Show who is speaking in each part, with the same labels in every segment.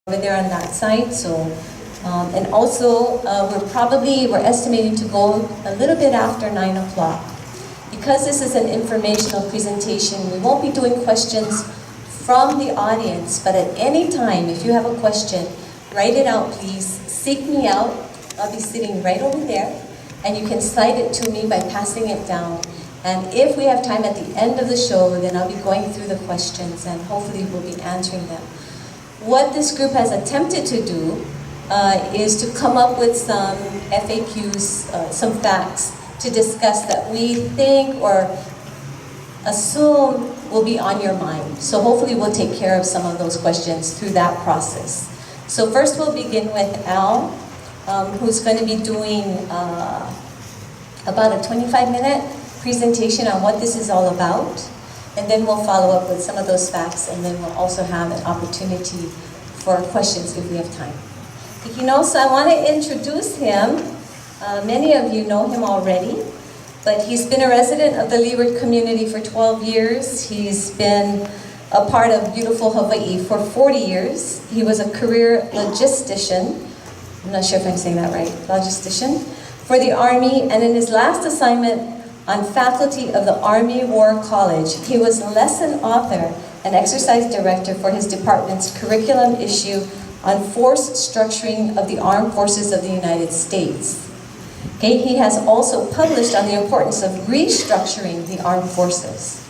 Speaker 1: over there on that side. So, and also we're estimating to go a little bit after 9 o'clock. Because this is an informational presentation, we won't be doing questions from the audience, but at any time, if you have a question, write it out please, seek me out. I'll be sitting right over there, and you can cite it to me by passing it down. And if we have time at the end of the show, then I'll be going through the questions and hopefully we'll be answering them. What this group has attempted to do is to come up with some FAQs, some facts to discuss that we think or assume will be on your mind. So hopefully we'll take care of some of those questions through that process. So first we'll begin with Al, who's going to be doing about a 25-minute presentation on what this is all about, and then we'll follow up with some of those facts, and then we'll also have an opportunity for questions if we have time. So I want to introduce him. Many of you know him already, but he's been a resident of the Leeward community for 12 years. He's been a part of beautiful Hawaii for 40 years. He was a career logistician, I'm not sure if I'm saying that right, logistician, for the Army, and in his last assignment on faculty of the Army War College, he was lesson author and exercise director for his department's curriculum issue on force structuring of the Armed Forces of the United States. Okay, he has also published on the importance of restructuring the armed forces.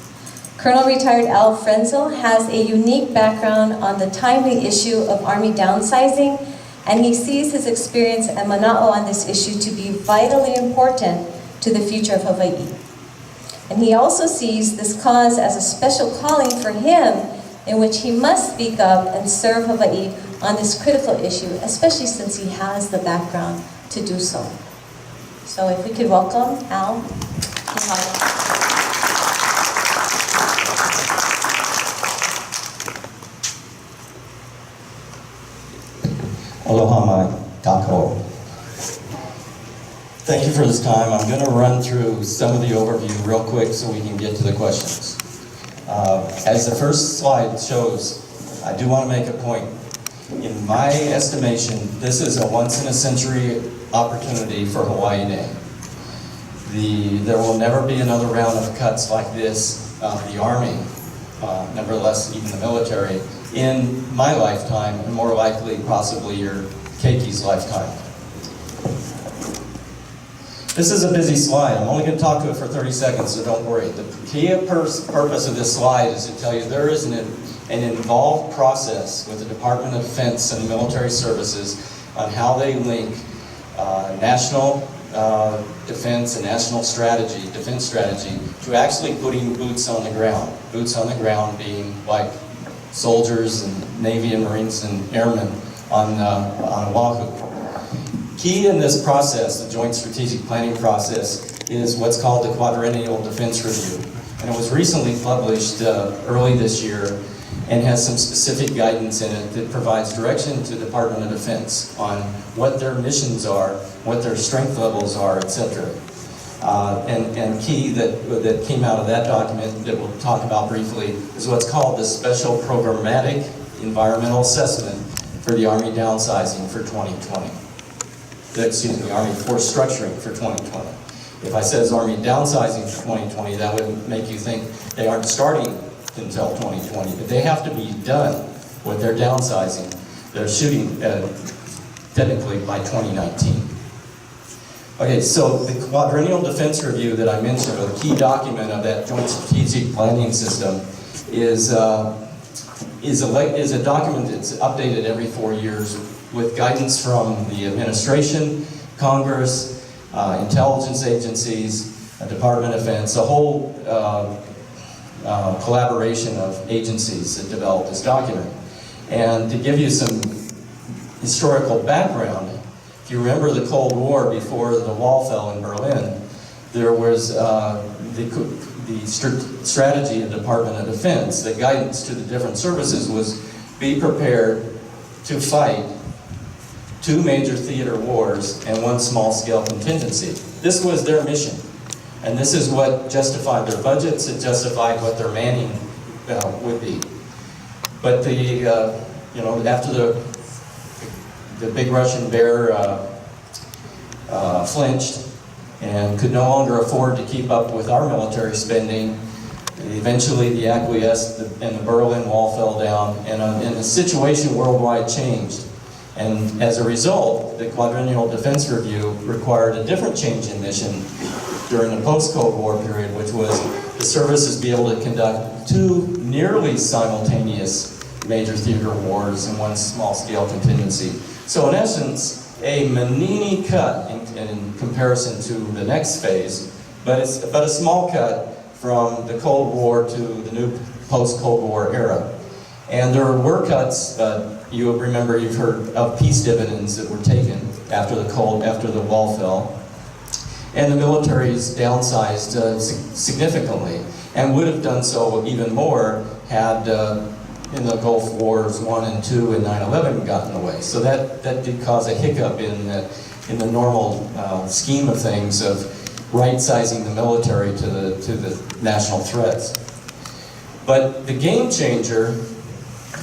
Speaker 1: Colonel retired Al Frenzel has a unique background on the timely issue of Army downsizing, and he sees his experience at Mana'o on this issue to be vitally important to the future of Hawaii. And he also sees this cause as a special calling for him in which he must speak up and serve Hawaii on this critical issue, especially since he has the background to do so. So if we could welcome Al.
Speaker 2: Aloha mai tako. Thank you for this time. I'm going to run through some of the overview real quick so we can get to the questions. As the first slide shows, I do want to make a point. In my estimation, this is a once-in-a-century opportunity for Hawaiian. There will never be another round of cuts like this, the Army, nevertheless even the military, in my lifetime, and more likely possibly your Keiki's lifetime. This is a busy slide. I'm only going to talk to it for 30 seconds, so don't worry. The key purpose of this slide is to tell you there is an involved process with the Department of Defense and military services on how they link national defense and national defense strategy to actually putting boots on the ground. Boots on the ground being like soldiers and Navy and Marines and airmen on Oahu. Key in this process, the Joint Strategic Planning process, is what's called the Quadrennial Defense Review. And it was recently published early this year and has some specific guidance in it that provides direction to the Department of Defense on what their missions are, what their strength levels are, etc. And key that came out of that document that we'll talk about briefly is what's called the Special Programmatic Environmental Assessment for the Army Downsizing for 2020. Army Force Structuring for 2020. If I says Army Downsizing for 2020, that would make you think they aren't starting until 2020, but they have to be done with their downsizing. They're shooting technically by 2019. Okay, so the Quadrennial Defense Review that I mentioned, or the key document of that Joint Strategic Planning System, is a document that's updated every 4 years with guidance from the administration, Congress, intelligence agencies, Department of Defense, a whole collaboration of agencies that developed this document. And to give you some historical background, if you remember the Cold War before the wall fell in Berlin, there was the strategy of the Department of Defense, the guidance to the different services was be prepared to fight 2 major theater wars and 1 small-scale contingency. This was their mission. And this is what justified their budgets, it justified what their manning would be. But after the the big Russian bear flinched and could no longer afford to keep up with our military spending. Eventually, the acquiesced, and the Berlin Wall fell down, and the situation worldwide changed. And as a result, the Quadrennial Defense Review required a different change in mission during the post-Cold War period, which was the services be able to conduct 2 nearly simultaneous major theater wars and 1 small-scale contingency. So in essence, a Manini cut in comparison to the next phase, but a small cut from the Cold War to the new post-Cold War era. And there were cuts, you remember, you've heard of peace dividends that were taken after the wall fell. And the military's downsized significantly, and would have done so even more had in the Gulf Wars 1 and 2 and 9/11 gotten away. So that did cause a hiccup in the normal scheme of things of right-sizing the military to the national threats. But the game changer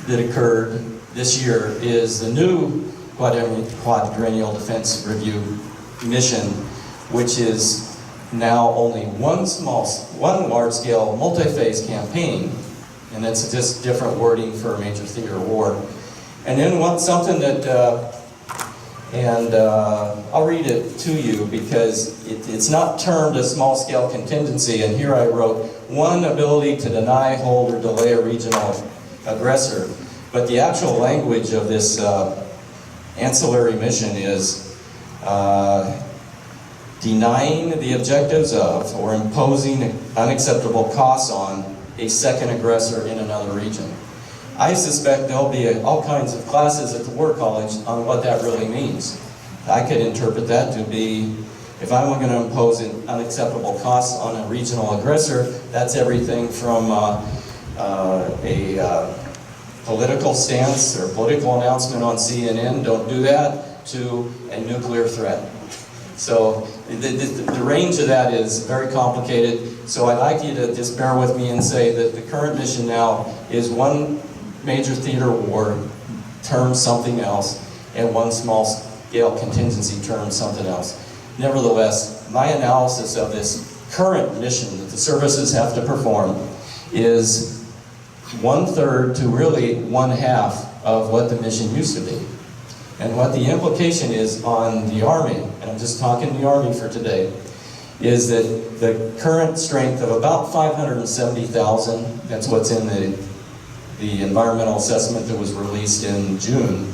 Speaker 2: that occurred this year is the new Quadrennial Defense Review mission, which is now only one large-scale multi-phase campaign, and that's just different wording for a major theater war. And then something that, I'll read it to you because it's not termed a small-scale contingency, and here I wrote, 1 ability to deny, hold, or delay a regional aggressor. But the actual language of this ancillary mission is denying the objectives of or imposing unacceptable costs on a second aggressor in another region. I suspect there'll be all kinds of classes at the War College on what that really means. I could interpret that to be, if I'm going to impose an unacceptable costs on a regional aggressor, that's everything from a political stance or political announcement on CNN, don't do that, to a nuclear threat. So the range of that is very complicated. So I'd like you to just bear with me and say that the current mission now is 1 major theater war terms something else, and 1 small-scale contingency terms something else. Nevertheless, my analysis of this current mission that the services have to perform is 1/3 to really 1/2 of what the mission used to be. And what the implication is on the Army, and I'm just talking the Army for today, is that the current strength of about 570,000, that's what's in the environmental assessment that was released in June,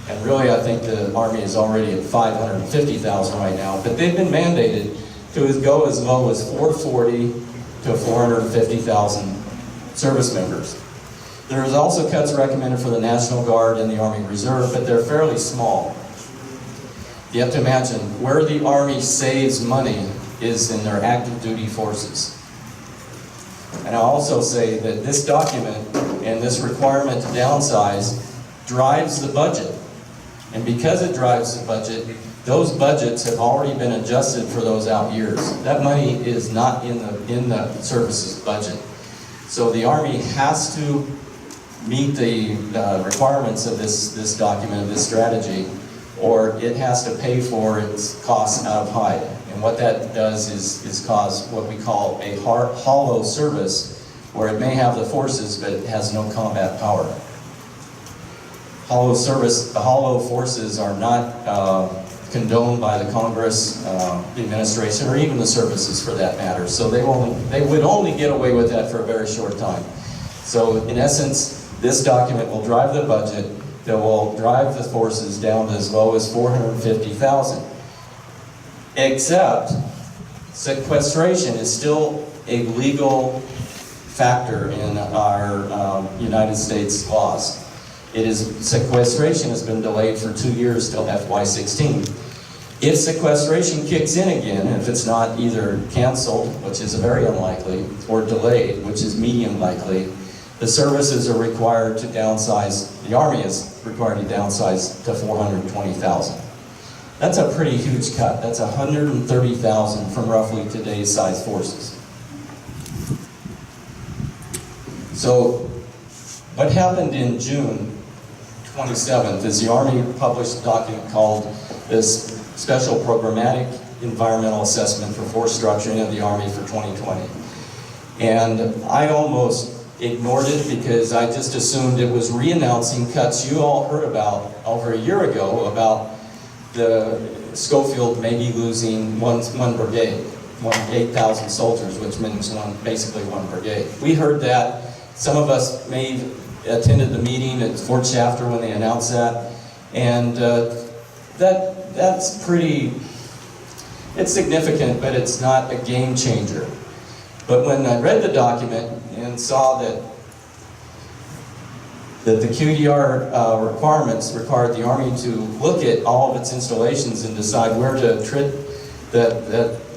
Speaker 2: and really I think the Army is already at 550,000 right now, but they've been mandated to go as low as 440 to 450,000 service members. There is also cuts recommended for the National Guard and the Army Reserve, but they're fairly small. You have to imagine where the Army saves money is in their active duty forces. And I'll also say that this document and this requirement to downsize drives the budget. And because it drives the budget, those budgets have already been adjusted for those out years. That money is not in the services budget. So the Army has to meet the requirements of this document, of this strategy, or it has to pay for its costs out of hide. And what that does is cause what we call a hollow service, where it may have the forces, but it has no combat power. Hollow service, the hollow forces are not condoned by the Congress, the administration, or even the services for that matter. So they would only get away with that for a very short time. So in essence, this document will drive the budget, that will drive the forces down to as low as 450,000. Except sequestration is still a legal factor in our United States laws. Sequestration has been delayed for 2 years till FY16. If sequestration kicks in again, if it's not either canceled, which is very unlikely, or delayed, which is medium likely, the services are required to downsize, the Army is required to downsize to 420,000. That's a pretty huge cut. That's 130,000 from roughly today's size forces. So what happened in June 27th is the Army published a document called this Special Programmatic Environmental Assessment for Force Structuring of the Army for 2020. And I almost ignored it because I just assumed it was re-announcing cuts you all heard about over a year ago about the Schofield maybe losing one brigade, 8,000 soldiers, which means basically one brigade. We heard that. Some of us may have attended the meeting at Fort Shafter when they announced that, and that's pretty, it's significant, but it's not a game changer. But when I read the document and saw that the QDR requirements required the Army to look at all of its installations and decide where to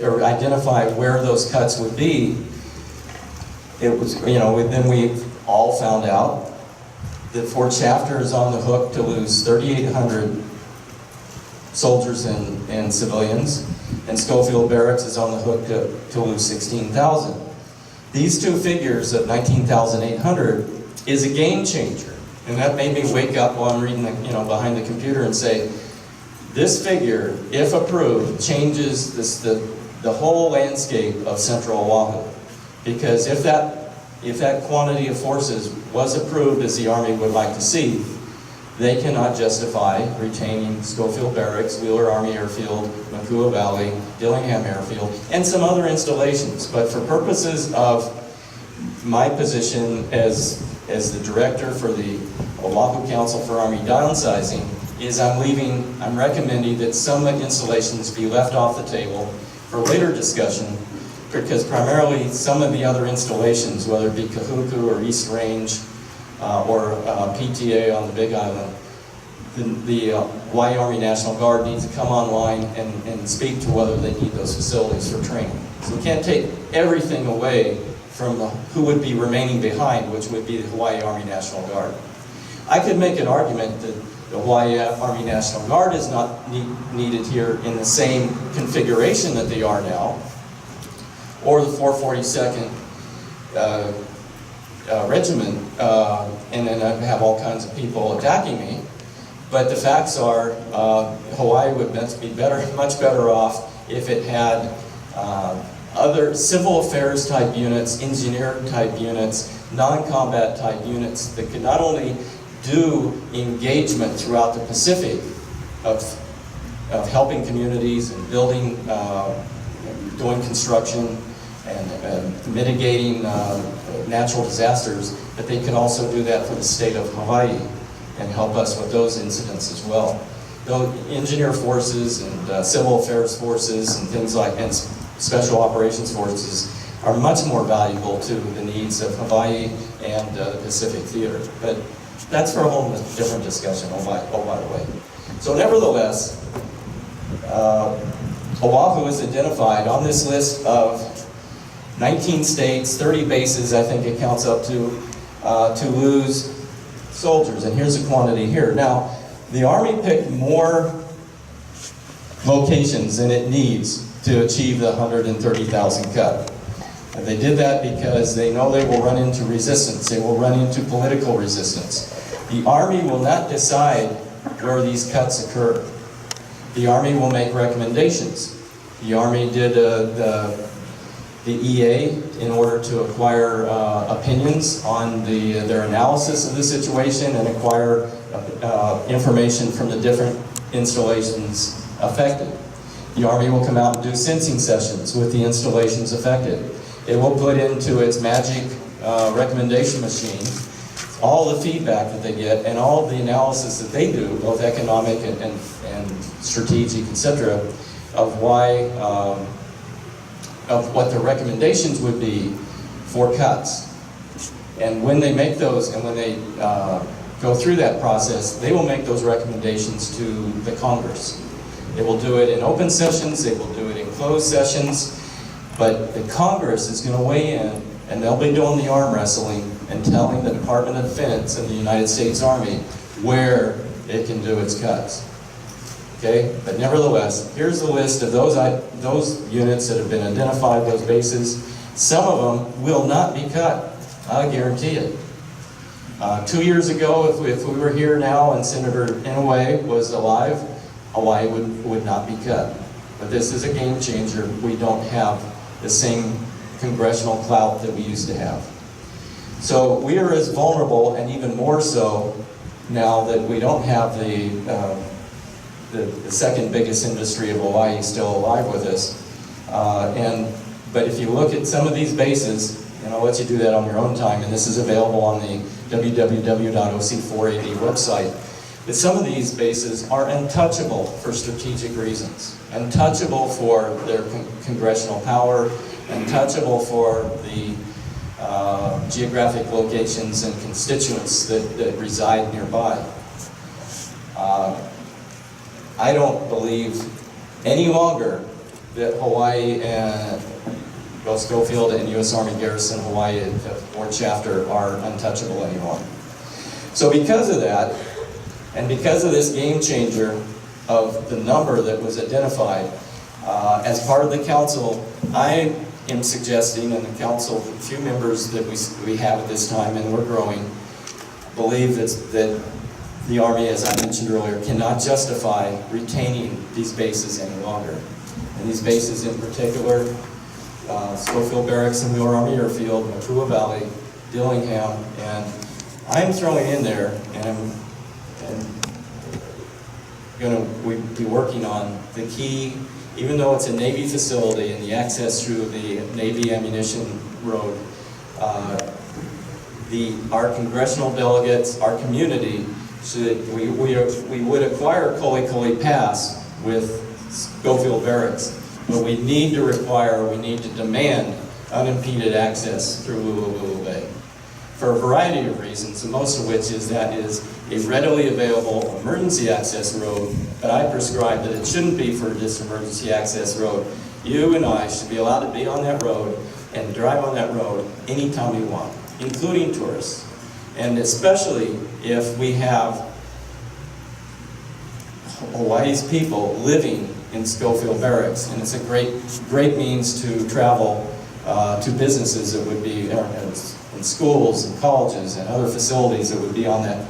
Speaker 2: or identify where those cuts would be, it was, then we all found out that Fort Shafter is on the hook to lose 3,800 soldiers and civilians, and Schofield Barracks is on the hook to lose 16,000. These two figures of 19,800 is a game changer, and that made me wake up while I'm reading, behind the computer and say, this figure, if approved, changes the whole landscape of Central Oahu, because if that quantity of forces was approved as the Army would like to see, they cannot justify retaining Schofield Barracks, Wheeler Army Airfield, Makua Valley, Dillingham Airfield, and some other installations. But for purposes of my position as the director for the Oahu Council for Army Downsizing, I'm recommending that some installations be left off the table for later discussion, because primarily some of the other installations, whether it be Kahuku or East Range, or PTA on the Big Island, the Hawaii Army National Guard needs to come online and speak to whether they need those facilities for training. So we can't take everything away from who would be remaining behind, which would be the Hawaii Army National Guard. I could make an argument that the Hawaii Army National Guard is not needed here in the same configuration that they are now, or the 442nd Regiment, and then I have all kinds of people attacking me. But the facts are, Hawaii would be much better off if it had other civil affairs type units, engineer type units, non-combat type units that could not only do engagement throughout the Pacific of helping communities and building, doing construction, and mitigating natural disasters, but they can also do that for the state of Hawaii and help us with those incidents as well. Though engineer forces and civil affairs forces and things like, and special operations forces are much more valuable to the needs of Hawaii and the Pacific Theater. But that's for a whole different discussion, by the way. So nevertheless, Oahu is identified on this list of 19 states, 30 bases, I think it counts up to lose soldiers. And here's the quantity here. Now, the Army picked more locations than it needs to achieve the 130,000 cut. And they did that because they know they will run into resistance. They will run into political resistance. The Army will not decide where these cuts occur. The Army will make recommendations. The Army did the EA in order to acquire opinions on their analysis of the situation and acquire information from the different installations affected. The Army will come out and do sensing sessions with the installations affected. It will put into its magic recommendation machine all the feedback that they get and all the analysis that they do, both economic and strategic, etc., of why of what the recommendations would be for cuts. And when they make those, and when they go through that process, they will make those recommendations to the Congress. They will do it in open sessions, they will do it in closed sessions, but the Congress is going to weigh in, and they'll be doing the arm wrestling and telling the Department of Defense and the United States Army where it can do its cuts. Okay, but nevertheless, here's the list of those units that have been identified, those bases. Some of them will not be cut, I guarantee it. 2 years ago, if we were here now and Senator Inouye was alive, Hawaii would not be cut. But this is a game changer. We don't have the same congressional clout that we used to have. So we are as vulnerable, and even more so now that we don't have the second biggest industry of Hawaii still alive with us. But if you look at some of these bases, and I'll let you do that on your own time, and this is available on the www.oc4ad website, but some of these bases are untouchable for strategic reasons. Untouchable for their congressional power, untouchable for the geographic locations and constituents that reside nearby. I don't believe any longer that Hawaii and both Schofield and U.S. Army Garrison Hawaii or chapter are untouchable anymore. So because of that, and because of this game changer of the number that was identified, as part of the council, I am suggesting, and the council, a few members that we have at this time, and we're growing, believe that the Army, as I mentioned earlier, cannot justify retaining these bases any longer. And these bases in particular, Schofield Barracks and Wheeler Army Airfield, Mapua Valley, Dillingham, and I'm throwing in there, and going to be working on the key, even though it's a Navy facility and the access through the Navy ammunition road, our congressional delegates, our community, we would acquire Koli Pass with Schofield Barracks, but we need to demand unimpeded access through Lulu Bay for a variety of reasons, and most of which is that is a readily available emergency access road, but I prescribe that it shouldn't be for just emergency access road. You and I should be allowed to be on that road and drive on that road anytime we want, including tourists. And especially if we have Hawaii's people living in Schofield Barracks, and it's a great means to travel to businesses that would be in schools and colleges and other facilities that would be on that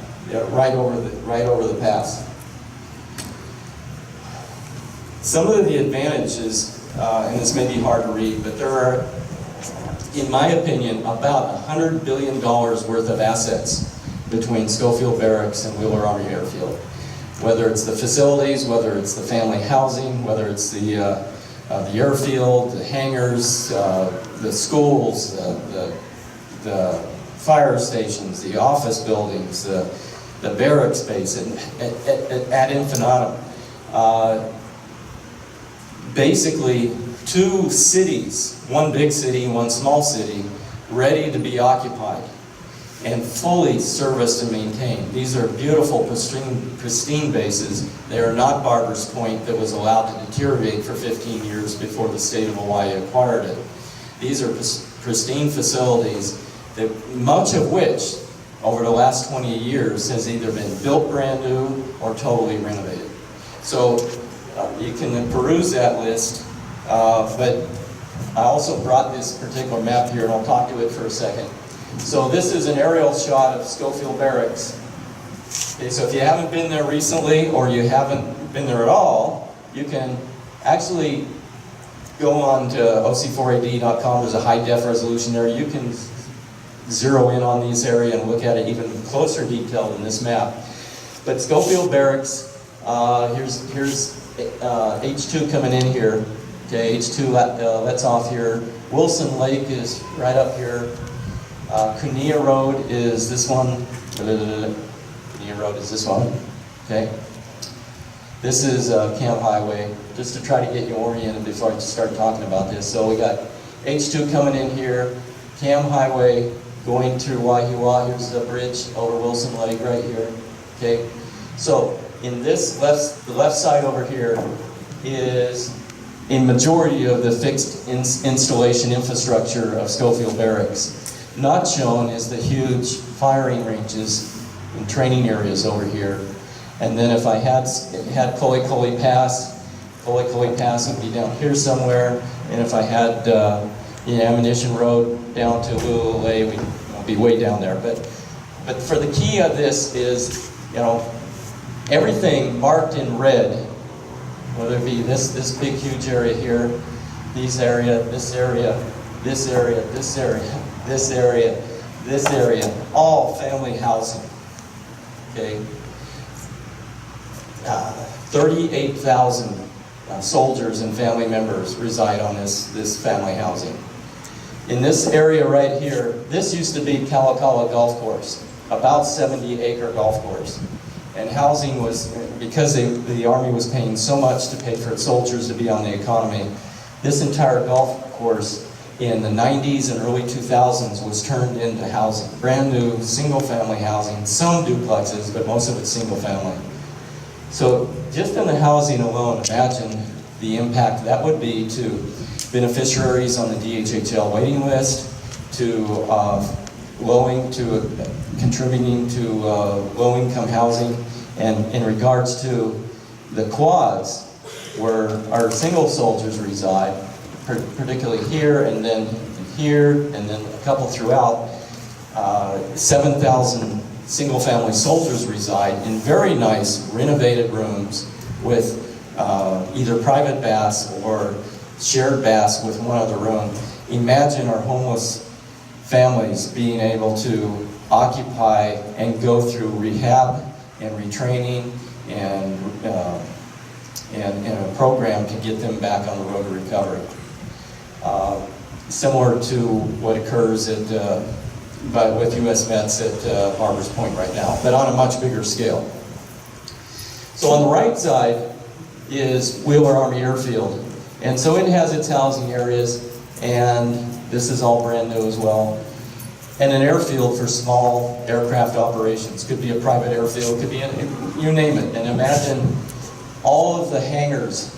Speaker 2: right over the pass. Some of the advantages, and this may be hard to read, but there are, in my opinion, about $100 billion worth of assets between Schofield Barracks and Wheeler Army Airfield. Whether it's the facilities, whether it's the family housing, whether it's the airfield, the hangars, the schools, the fire stations, the office buildings, the barracks space, and ad infinitum. Basically, two cities, one big city and one small city, ready to be occupied and fully serviced and maintained. These are beautiful, pristine bases. They are not Barber's Point that was allowed to deteriorate for 15 years before the state of Hawaii acquired it. These are pristine facilities, that much of which, over the last 20 years, has either been built brand new or totally renovated. So you can peruse that list, but I also brought this particular map here, and I'll talk to it for a second. So this is an aerial shot of Schofield Barracks. Okay, so if you haven't been there recently, or you haven't been there at all, you can actually go on to oc4ad.com. There's a high-def resolution there. You can zero in on this area and look at it even closer detail than this map. But Schofield Barracks, here's H2 coming in here. Okay, H2 lets off here. Wilson Lake is right up here. Kunia Road is this one. Kunia Road is this one. Okay. This is Camp Highway, just to try to get you oriented before I start talking about this. So we got H2 coming in here, Cam Highway going through Waianae. Here's the bridge over Wilson Lake right here. Okay. So in this the left side over here is a majority of the fixed installation infrastructure of Schofield Barracks. Not shown is the huge firing ranges and training areas over here. And then if I had Koli Pass would be down here somewhere. And if I had the Ammunition Road down to Lulu, we'd be way down there. But But for the key of this is, everything marked in red, whether it be this big huge area here, this area, this area, this area, this area, this area, this area, all family housing. Okay, 38,000 soldiers and family members reside on this family housing. In this area right here, this used to be Kalakala Golf Course, about 70-acre golf course. And housing was, because the Army was paying so much to pay for its soldiers to be on the economy, this entire golf course in the 90s and early 2000s was turned into housing. Brand new single-family housing, some duplexes, but most of it's single-family. So just in the housing alone, imagine the impact that would be to beneficiaries on the DHHL waiting list, to contributing to low-income housing, and in regards to the quads, where our single soldiers reside, particularly here, and then a couple throughout, 7,000 single-family soldiers reside in very nice renovated rooms with either private baths or shared baths with one other room. Imagine our homeless families being able to occupy and go through rehab and retraining and a program to get them back on the road to recovery. Similar to what occurs with U.S. vets at Harbor's Point right now, but on a much bigger scale. So on the right side is Wheeler Army Airfield. And so it has its housing areas, and this is all brand new as well. And an airfield for small aircraft operations. Could be a private airfield, could be, you name it. And imagine all of the hangars,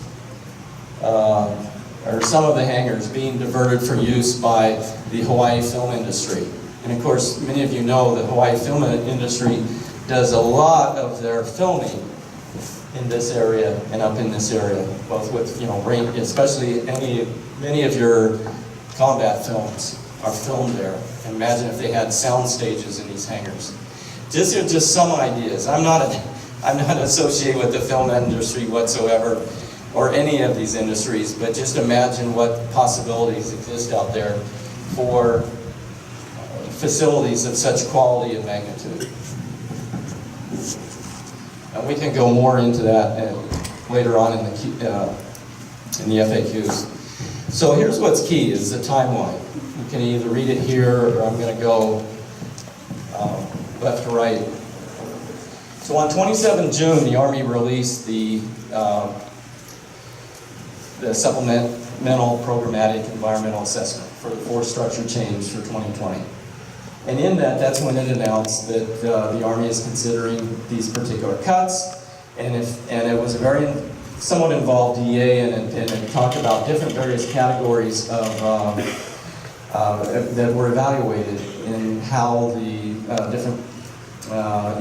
Speaker 2: or some of the hangars being diverted for use by the Hawaii film industry. And of course, many of you know the Hawaii film industry does a lot of their filming in this area and up in this area, both with, especially many of your combat films are filmed there. Imagine if they had sound stages in these hangars. Just some ideas. I'm not associated with the film industry whatsoever, or any of these industries, but just imagine what possibilities exist out there for facilities of such quality and magnitude. And we can go more into that later on in the FAQs. So here's what's key, is the timeline. You can either read it here, or I'm going to go left to right. So on 27 June, the Army released the Supplemental Programmatic Environmental Assessment for the Force Structure Change for 2020. And in that's when it announced that the Army is considering these particular cuts, and it was a very somewhat involved EA, and it talked about different various categories of that were evaluated in how the different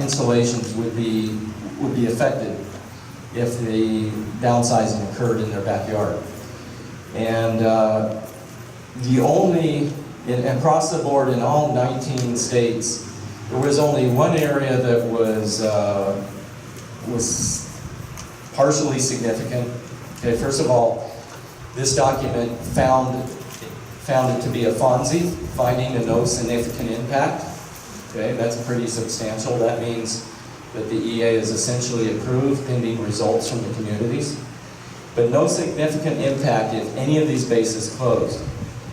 Speaker 2: installations would be affected if the downsizing occurred in their backyard. And across the board in all 19 states, there was only one area that was partially significant. Okay, first of all, this document found it to be a FONSI, finding a no significant impact. Okay, that's pretty substantial. That means that the EA is essentially approved pending results from the communities. But no significant impact if any of these bases closed.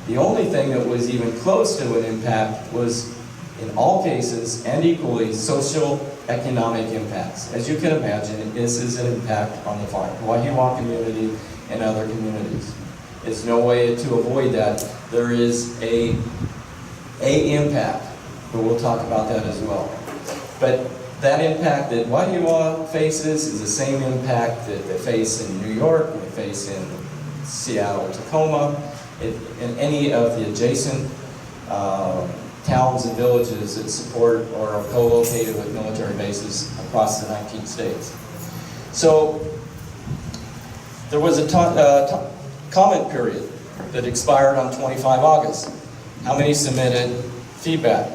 Speaker 2: The only thing that was even close to an impact was, in all cases, and equally, social economic impacts. As you can imagine, this is an impact on the Waianae community and other communities. There's no way to avoid that. There is a impact, but we'll talk about that as well. But that impact that Waianae faces is the same impact that they face in New York, they face in Seattle, Tacoma, in any of the adjacent towns and villages that support or are co-located with military bases across the 19 states. So there was a comment period that expired on 25 August. How many submitted feedback?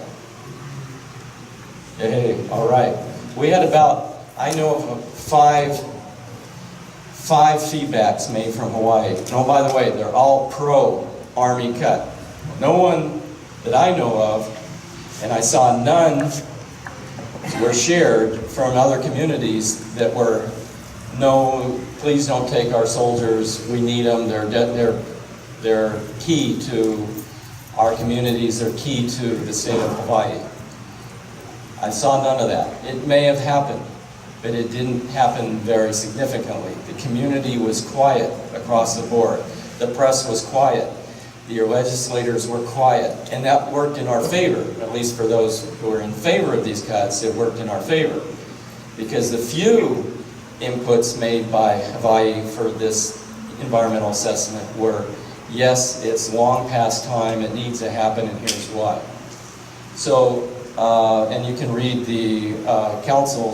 Speaker 2: Hey, all right. We had about, I know of five feedbacks made from Hawaii. And oh, by the way, they're all pro-Army cut. No one that I know of, and I saw none were shared from other communities that were, no, please don't take our soldiers, we need them, they're key to our communities, they're key to the state of Hawaii. I saw none of that. It may have happened, but it didn't happen very significantly. The community was quiet across the board. The press was quiet. The legislators were quiet. And that worked in our favor, at least for those who are in favor of these cuts, it worked in our favor. Because the few inputs made by Hawaii for this environmental assessment were, yes, it's long past time, it needs to happen, and here's why. So, and you can read the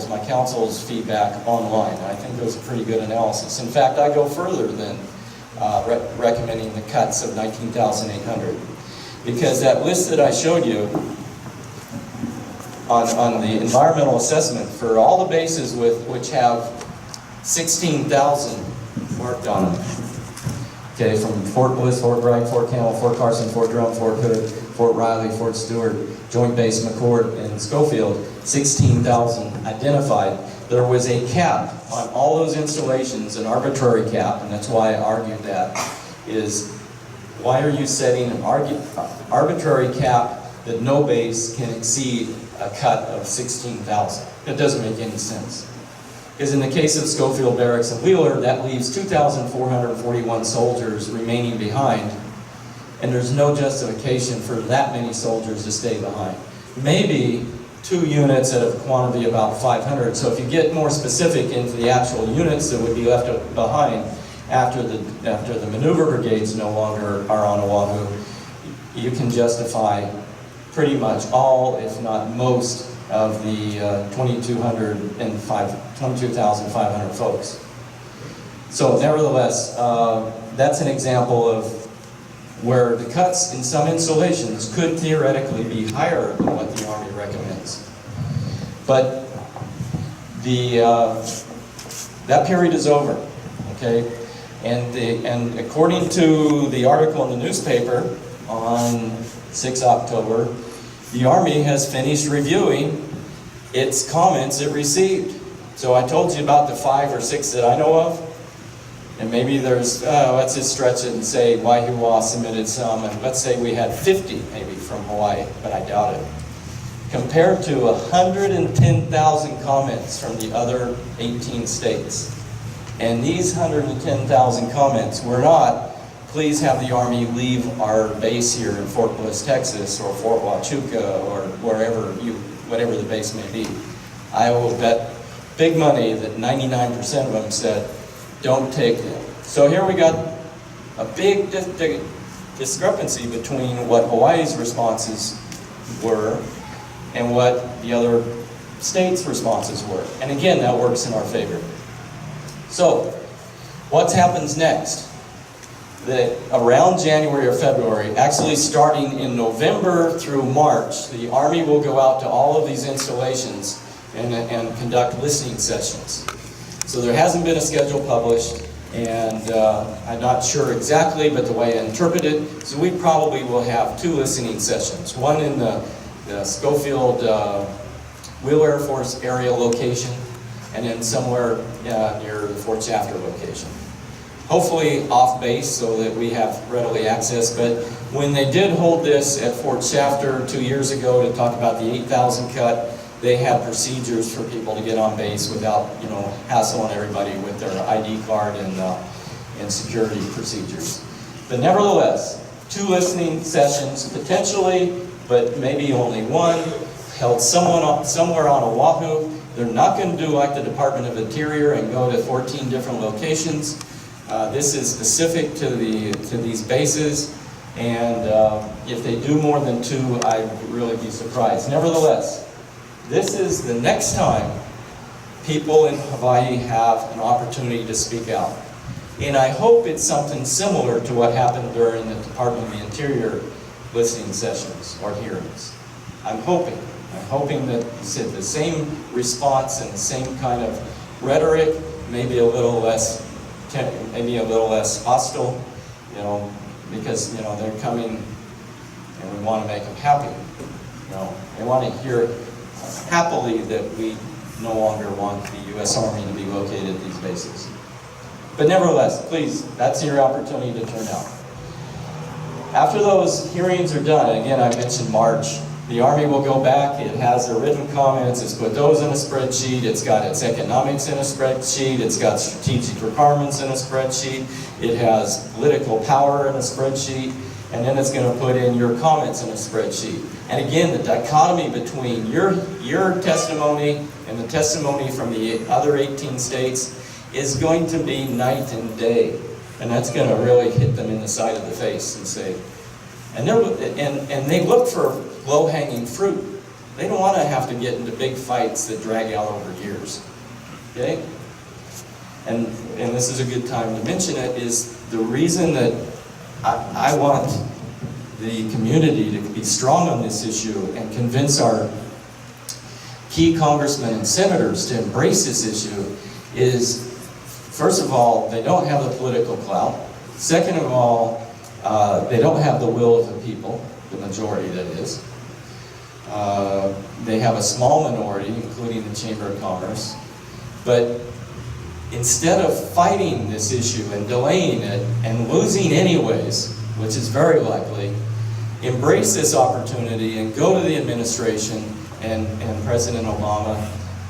Speaker 2: my council's feedback online. I think it was a pretty good analysis. In fact, I go further than recommending the cuts of 19,800. Because that list that I showed you on the environmental assessment for all the bases which have 16,000 marked on them. Okay, from Fort Bliss, Fort Bragg, Fort Campbell, Fort Carson, Fort Drum, Fort Hood, Fort Riley, Fort Stewart, Joint Base McCord, and Schofield, 16,000 identified. There was a cap on all those installations, an arbitrary cap, and that's why I argued that, is why are you setting an arbitrary cap that no base can exceed a cut of 16,000? It doesn't make any sense. Because in the case of Schofield Barracks and Wheeler, that leaves 2,441 soldiers remaining behind, and there's no justification for that many soldiers to stay behind. Maybe 2 units at a quantity of about 500. So if you get more specific into the actual units that would be left behind after the maneuver brigades no longer are on Oahu, you can justify pretty much all, if not most, of the 22,500 folks. So nevertheless, that's an example of where the cuts in some installations could theoretically be higher than what the Army recommends. But that period is over, okay? And according to the article in the newspaper on 6 October, the Army has finished reviewing its comments it received. So I told you about the 5 or 6 that I know of. And maybe there's, let's just stretch it and say Waianae submitted some, and let's say we had 50 maybe from Hawaii, but I doubt it. Compared to 110,000 comments from the other 18 states. And these 110,000 comments were not, please have the Army leave our base here in Fort Bliss, Texas, or Fort Huachuca, or whatever the base may be. I will bet big money that 99% of them said, don't take them. So here we got a big discrepancy between what Hawaii's responses were and what the other states' responses were. And again, that works in our favor. So, what happens next? Around January or February, actually starting in November through March, the Army will go out to all of these installations and conduct listening sessions. So there hasn't been a schedule published, and I'm not sure exactly, but the way I interpret it, so we probably will have 2 listening sessions. One in the Schofield Wheeler Air Force area location, and then somewhere near the Fort Shafter location. Hopefully off base so that we have readily access, but when they did hold this at Fort Shafter 2 years ago to talk about the 8,000 cut, they had procedures for people to get on base without, hassling everybody with their ID card and security procedures. But nevertheless, 2 listening sessions potentially, but maybe only 1, held somewhere on Oahu. They're not going to do like the Department of Interior and go to 14 different locations. This is specific to these bases, and if they do more than 2, I'd really be surprised. Nevertheless, this is the next time people in Hawaii have an opportunity to speak out. And I hope it's something similar to what happened during the Department of the Interior listening sessions or hearings. I'm hoping. I'm hoping that you said the same response and the same kind of rhetoric, maybe a little less hostile, you know, because, you know, they're coming and we want to make them happy. You know, they want to hear happily that we no longer want the U.S. Army to be located at these bases. But nevertheless, please, that's your opportunity to turn out. After those hearings are done, again, I mentioned March, the Army will go back, it has their written comments, it's put those in a spreadsheet, it's got its economics in a spreadsheet, it's got strategic requirements in a spreadsheet, it has political power in a spreadsheet, and then it's going to put in your comments in a spreadsheet. And again, the dichotomy between your testimony and the testimony from the other 18 states is going to be night and day. And that's going to really hit them in the side of the face and say, and they look for low-hanging fruit. They don't want to have to get into big fights that drag out over years. Okay? And this is a good time to mention it, is the reason that I want the community to be strong on this issue and convince our key congressmen and senators to embrace this issue is, first of all, they don't have the political clout. Second of all, they don't have the will of the people, the majority that is. They have a small minority, including the Chamber of Commerce. But instead of fighting this issue and delaying it and losing anyways, which is very likely, embrace this opportunity and go to the administration and President Obama,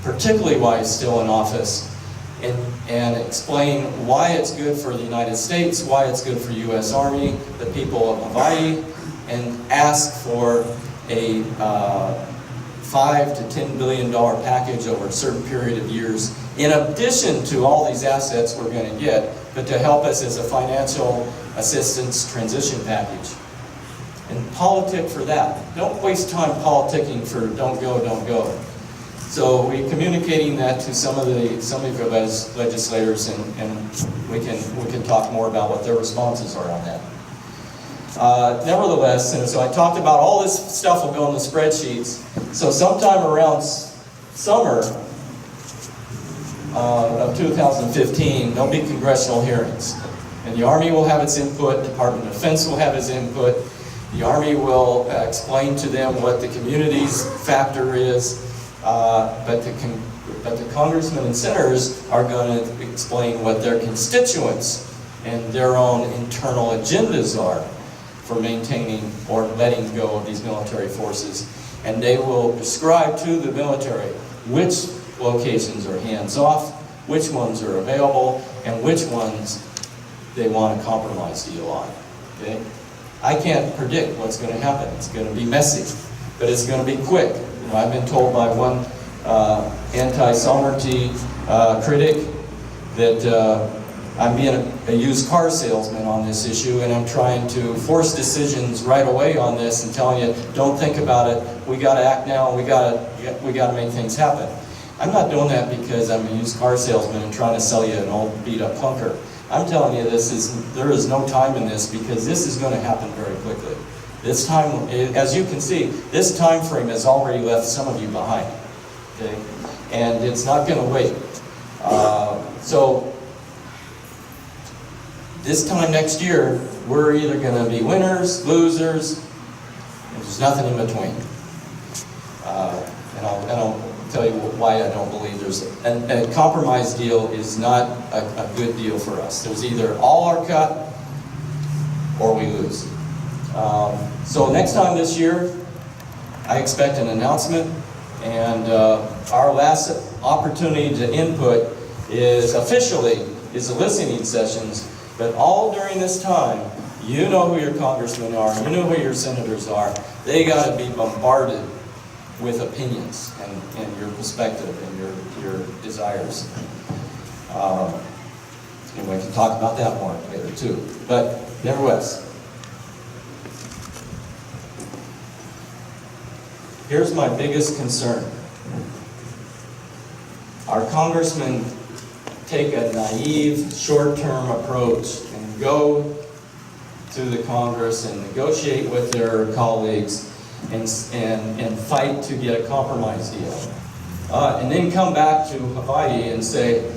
Speaker 2: particularly while he's still in office, and explain why it's good for the United States, why it's good for U.S. Army, the people of Hawaii, and ask for a $5 to $10 billion package over a certain period of years, in addition to all these assets we're going to get, but to help us as a financial assistance transition package. And politic for that. Don't waste time politicking for don't go, don't go. So we're communicating that to some of your legislators, and we can talk more about what their responses are on that. Nevertheless, and so I talked about all this stuff will go in the spreadsheets. So sometime around summer of 2015, there'll be congressional hearings. And the Army will have its input, Department of Defense will have its input. The Army will explain to them what the community's factor is, but the congressmen and senators are going to explain what their constituents and their own internal agendas are for maintaining or letting go of these military forces. And they will describe to the military which locations are hands-off, which ones are available, and which ones they want a compromise deal on. Okay? I can't predict what's going to happen. It's going to be messy, but it's going to be quick. You know, I've been told by one anti-sovereignty critic that I'm being a used car salesman on this issue, and I'm trying to force decisions right away on this and telling you, don't think about it. We got to act now. We got to make things happen. I'm not doing that because I'm a used car salesman and trying to sell you an old beat-up clunker. I'm telling you, there is no time in this, because this is going to happen very quickly. This time, as you can see, this time frame has already left some of you behind. Okay? And it's not going to wait. So this time next year, we're either going to be winners, losers, and there's nothing in between. And I'll tell you why I don't believe there's a compromise deal is not a good deal for us. There's either all our cut or we lose. So next time this year, I expect an announcement, and our last opportunity to input is officially the listening sessions. But all during this time, you know who your congressmen are, you know who your senators are. They got to be bombarded with opinions and your perspective and your desires. And we can talk about that more later too. But nevertheless, here's my biggest concern. Our congressmen take a naive, short-term approach and go to the Congress and negotiate with their colleagues and fight to get a compromise deal. And then come back to Hawaii and say,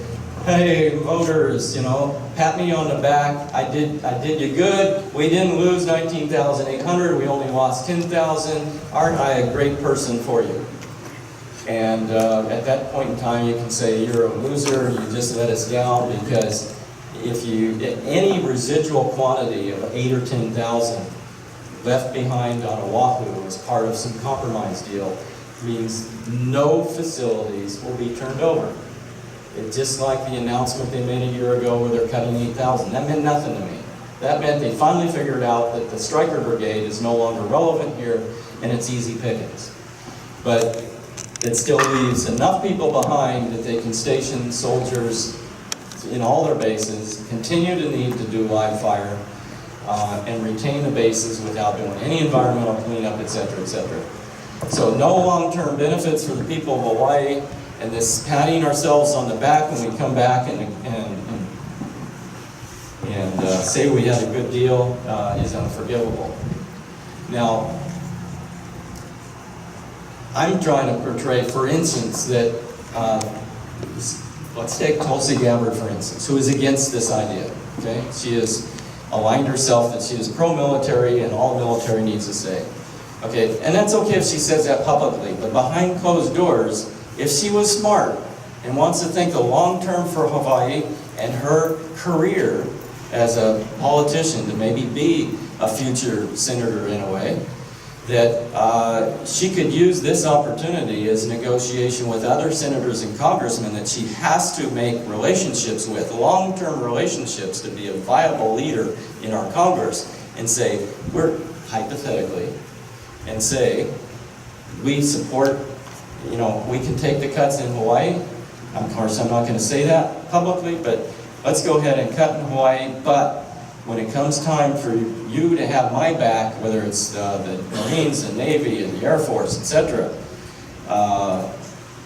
Speaker 2: hey, voters, you know, pat me on the back. I did you good. We didn't lose 19,800. We only lost 10,000. Aren't I a great person for you? And at that point in time, you can say you're a loser. You just let us down, because if any residual quantity of 8,000 or 10,000 left behind on Oahu as part of some compromise deal means no facilities will be turned over. It's just like the announcement they made a year ago where they're cutting 8,000. That meant nothing to me. That meant they finally figured out that the Stryker Brigade is no longer relevant here, and it's easy pickings. But it still leaves enough people behind that they can station soldiers in all their bases, continue to need to do live fire, and retain the bases without doing any environmental cleanup, etc., etc. So no long-term benefits for the people of Hawaii, and this patting ourselves on the back when we come back and say we had a good deal is unforgivable. Now, I'm trying to portray, for instance, that let's take Tulsi Gabbard, for instance, who is against this idea. Okay, she has aligned herself that she is pro-military and all military needs to say. Okay, and that's okay if she says that publicly, but behind closed doors, if she was smart and wants to think the long term for Hawaii and her career as a politician to maybe be a future senator in a way, that she could use this opportunity as a negotiation with other senators and congressmen that she has to make relationships with, long-term relationships, to be a viable leader in our Congress, and say, we're hypothetically, and say, we support, you know, we can take the cuts in Hawaii. Of course, I'm not going to say that publicly, but let's go ahead and cut in Hawaii. But when it comes time for you to have my back, whether it's the Marines, the Navy, and the Air Force, etc.,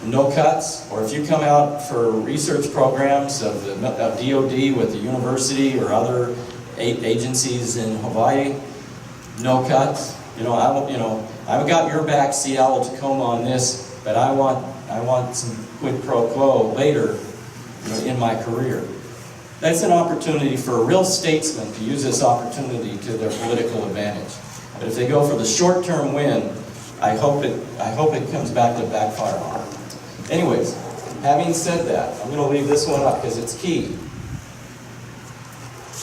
Speaker 2: no cuts. Or if you come out for research programs of DOD with the university or other agencies in Hawaii, no cuts. I've got your back, Seattle, Tacoma on this, but I want some quid pro quo later, in my career. That's an opportunity for a real statesman to use this opportunity to their political advantage. But if they go for the short-term win, I hope it comes back to backfire on them. Anyways, having said that, I'm going to leave this one up because it's key.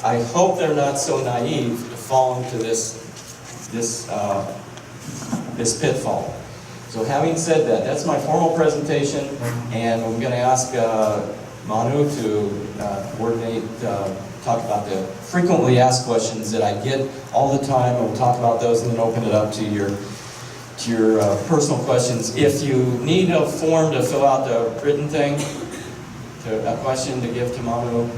Speaker 2: I hope they're not so naive to fall into this pitfall. So having said that, that's my formal presentation, and I'm going to ask Manu to coordinate, talk about the frequently asked questions that I get all the time, and we'll talk about those and then open it up to your personal questions. If you need a form to fill out the written thing, a question to give to Manu,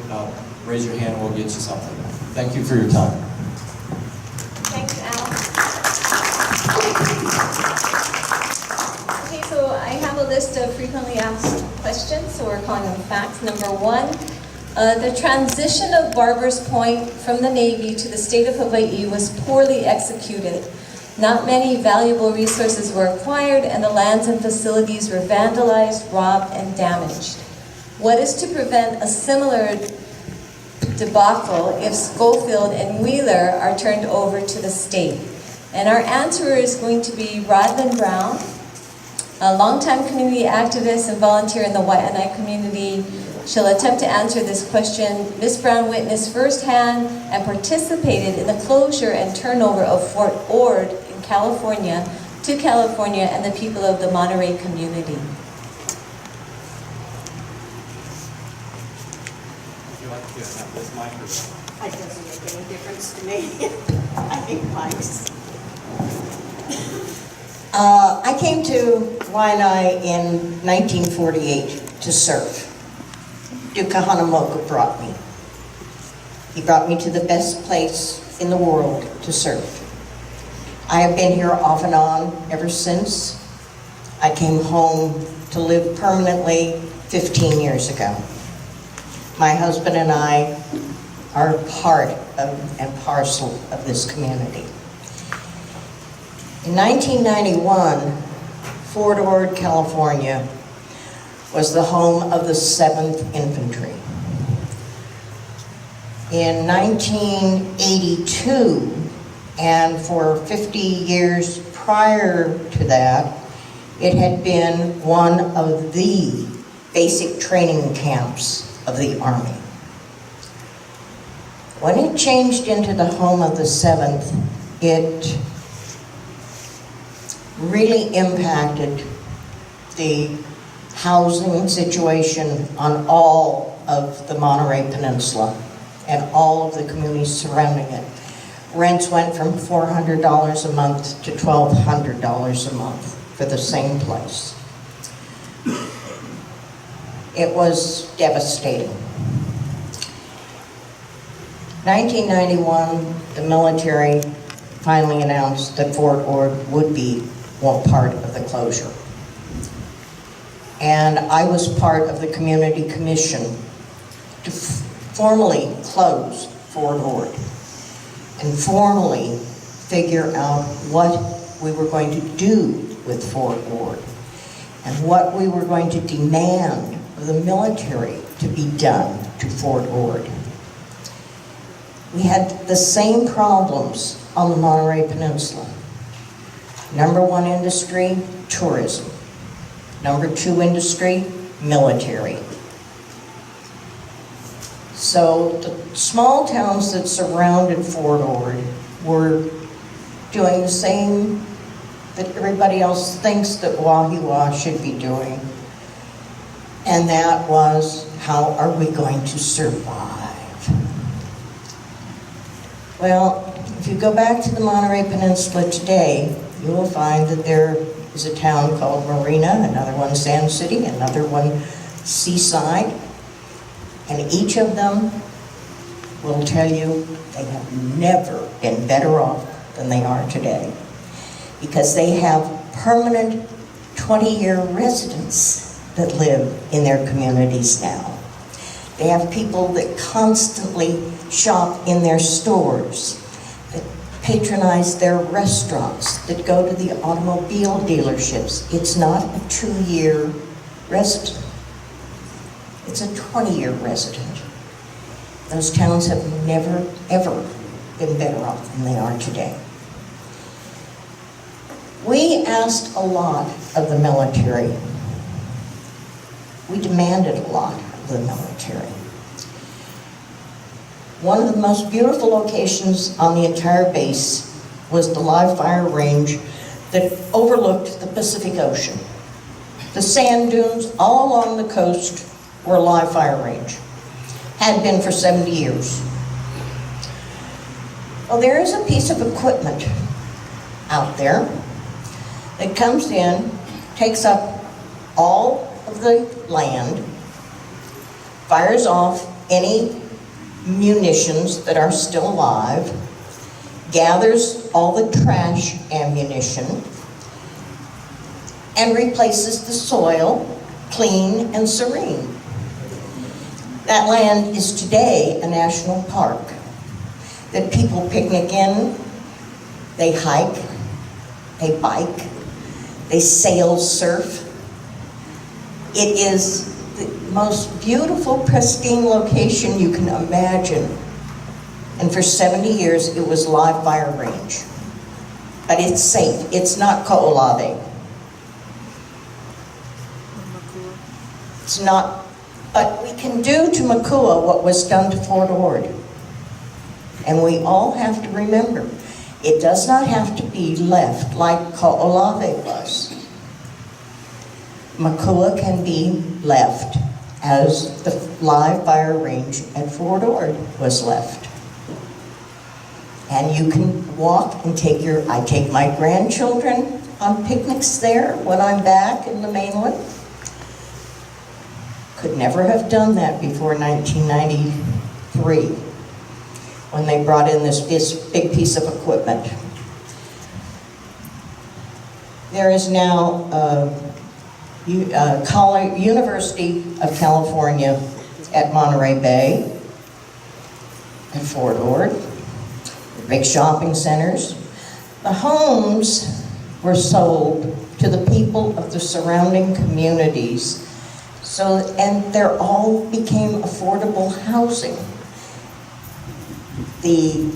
Speaker 2: raise your hand and we'll get you something. Thank you for your time.
Speaker 1: Thanks, Al. Okay, so I have a list of frequently asked questions, so we're calling them facts. Number one, the transition of Barbers Point from the Navy to the state of Hawaii was poorly executed. Not many valuable resources were acquired, and the lands and facilities were vandalized, robbed, and damaged. What is to prevent a similar debacle if Schofield and Wheeler are turned over to the state? And our answer is going to be Rodman Brown, a longtime community activist and volunteer in the Waianae community. She'll attempt to answer this question. Ms. Brown witnessed firsthand and participated in the closure and turnover of Fort Ord in California to California and the people of the Monterey community.
Speaker 3: It doesn't make any difference to me. I think Mike's. I came to Waianae in 1948 to surf. Duke Kahanamoku brought me. He brought me to the best place in the world to surf. I have been here off and on ever since. I came home to live permanently 15 years ago. My husband and I are part of and parcel of this community. In 1991, Fort Ord, California, was the home of the 7th Infantry. In 1982, and for 50 years prior to that, it had been one of the basic training camps of the Army. When it changed into the home of the 7th, it really impacted the housing situation on all of the Monterey Peninsula and all of the communities surrounding it. Rents went from $400 a month to $1,200 a month for the same place. It was devastating. 1991, the military finally announced that Fort Ord would be one part of the closure. And I was part of the community commission to formally close Fort Ord and formally figure out what we were going to do with Fort Ord and what we were going to demand of the military to be done to Fort Ord. We had the same problems on the Monterey Peninsula. Number one industry, tourism. Number two industry, military. So the small towns that surrounded Fort Ord were doing the same that everybody else thinks that Wahiawa should be doing. And that was, how are we going to survive? Well, if you go back to the Monterey Peninsula today, you will find that there is a town called Marina, another one Sand City, another one Seaside, and each of them will tell you they have never been better off than they are today, because they have permanent 20-year residents that live in their communities now. They have people that constantly shop in their stores, that patronize their restaurants, that go to the automobile dealerships. It's not a 2-year resident. It's a 20-year resident. Those towns have never, ever been better off than they are today. We asked a lot of the military. We demanded a lot of the military. One of the most beautiful locations on the entire base was the live fire range that overlooked the Pacific Ocean. The sand dunes all along the coast were a live fire range. Had been for 70 years. Well, there is a piece of equipment out there that comes in, takes up all of the land, fires off any munitions that are still alive, gathers all the trash ammunition, and replaces the soil clean and serene. That land is today a national park that people picnic in, they hike, they bike, they sail surf. It is the most beautiful, pristine location you can imagine. And for 70 years, it was live fire range. But it's safe. It's not Kaolave. It's not, but we can do to Makua what was done to Fort Ord. And we all have to remember, it does not have to be left like Kaolave was. Makua can be left as the live fire range at Fort Ord was left. And you can walk and I take my grandchildren on picnics there when I'm back in the mainland. Could never have done that before 1993, when they brought in this big piece of equipment. There is now University of California at Monterey Bay, and Fort Ord, big shopping centers. The homes were sold to the people of the surrounding communities. And they all became affordable housing. The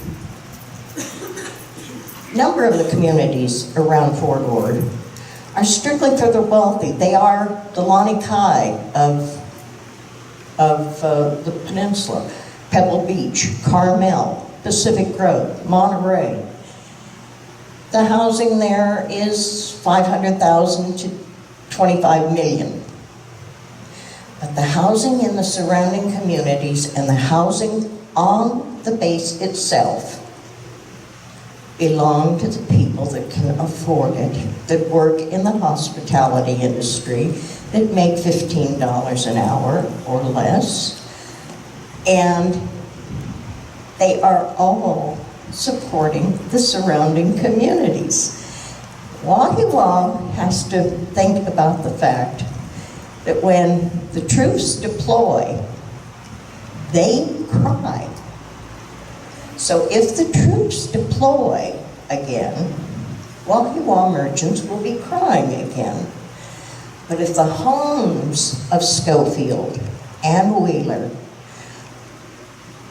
Speaker 3: number of the communities around Fort Ord are strictly for the wealthy. They are the Lani Kai of the peninsula. Pebble Beach, Carmel, Pacific Grove, Monterey. The housing there is 500,000 to 25 million. But the housing in the surrounding communities and the housing on the base itself belong to the people that can afford it, that work in the hospitality industry, that make $15 an hour or less. And they are all supporting the surrounding communities. Wahiawa has to think about the fact that when the troops deploy, they cry. So if the troops deploy again, Wahiawa merchants will be crying again. But if the homes of Schofield and Wheeler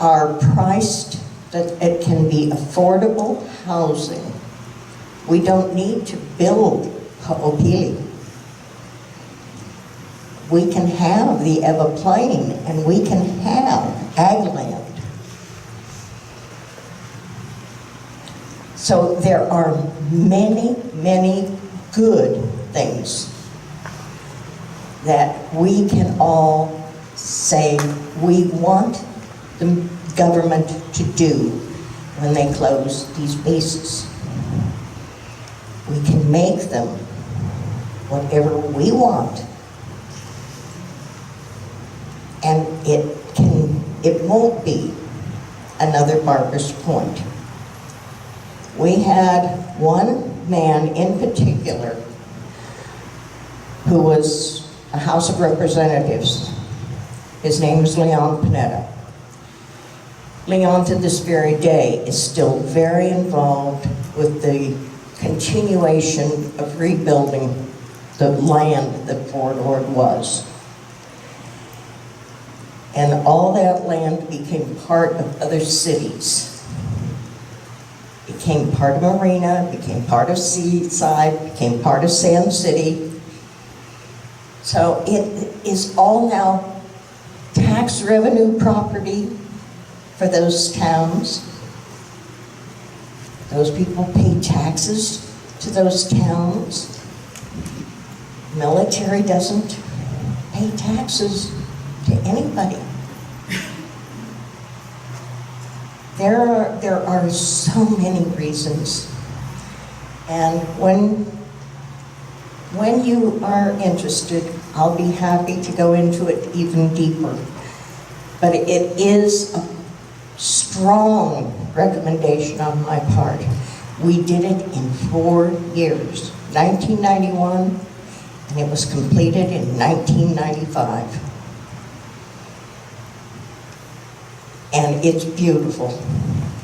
Speaker 3: are priced that it can be affordable housing, we don't need to build Ho'opili. We can have the Eva Plain and we can have ag land. So there are many, many good things that we can all say we want the government to do when they close these bases. We can make them whatever we want. And it won't be another Barbers Point. We had one man in particular who was a House of Representatives. His name is Leon Panetta. Leon, to this very day, is still very involved with the continuation of rebuilding the land that Fort Ord was. And all that land became part of other cities. Became part of Marina, became part of Seaside, became part of Sand City. So it is all now tax revenue property for those towns. Those people pay taxes to those towns. Military doesn't pay taxes to anybody. There are so many reasons. And when you are interested, I'll be happy to go into it even deeper. But it is a strong recommendation on my part. We did it in 4 years, 1991, and it was completed in 1995. And it's beautiful.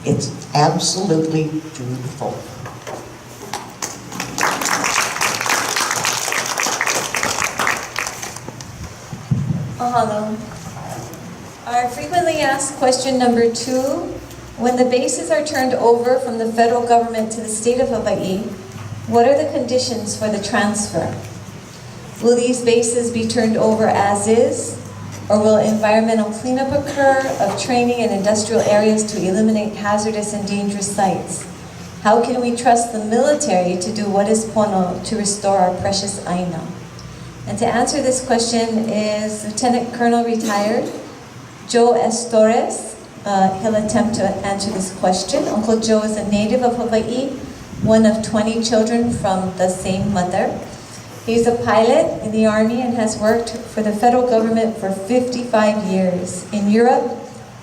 Speaker 3: It's absolutely beautiful.
Speaker 1: Mahalo. Our frequently asked question number 2, when the bases are turned over from the federal government to the state of Hawaii, what are the conditions for the transfer? Will these bases be turned over as is, or will environmental cleanup occur of training in industrial areas to eliminate hazardous and dangerous sites? How can we trust the military to do what is pono to restore our precious aina? And to answer this question is Lieutenant Colonel retired Joe S. Torres. He'll attempt to answer this question. Uncle Joe is a native of Hawaii, one of 20 children from the same mother. He's a pilot in the Army and has worked for the federal government for 55 years. In Europe,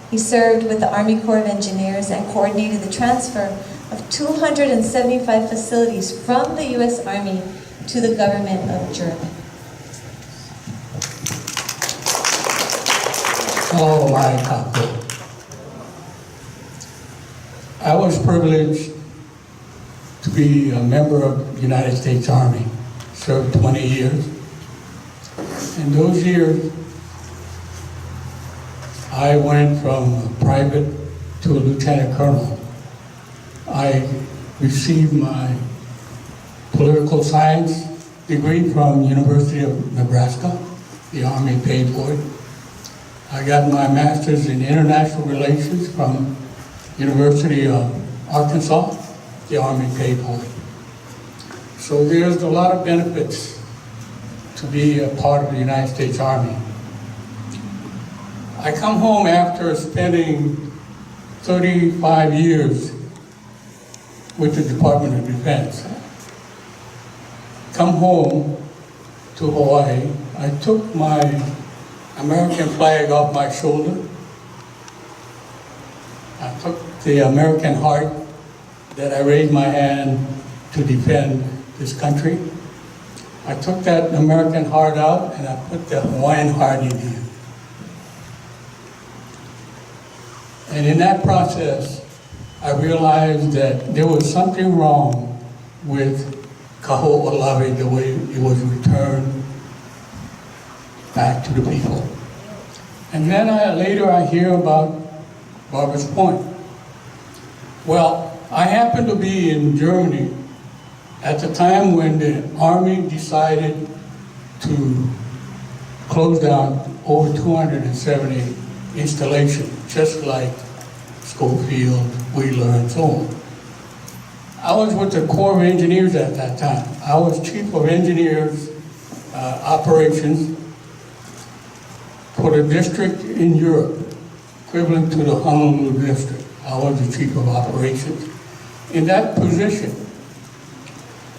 Speaker 1: he served with the Army Corps of Engineers and coordinated the transfer of 275 facilities from the U.S. Army to the government of Germany.
Speaker 4: Oh my God. I was privileged to be a member of the United States Army. Served 20 years. In those years, I went from a private to a lieutenant colonel. I received my political science degree from University of Nebraska. The Army paid for it. I got my master's in international relations from University of Arkansas. The Army paid for it. So there's a lot of benefits to be a part of the United States Army. I come home after spending 35 years with the Department of Defense. Come home to Hawaii. I took my American flag off my shoulder. I took the American heart that I raised my hand to defend this country. I took that American heart out and I put the Hawaiian heart in here. And in that process, I realized that there was something wrong with Kaho'olawe, the way it was returned back to the people. And then later I hear about Barbara's Point. Well, I happened to be in Germany at the time when the Army decided to close down over 270 installations, just like Schofield, Wheeler, and so on. I was with the Corps of Engineers at that time. I was Chief of Engineers Operations for the district in Europe, equivalent to the Honolulu district. I was the Chief of Operations. In that position,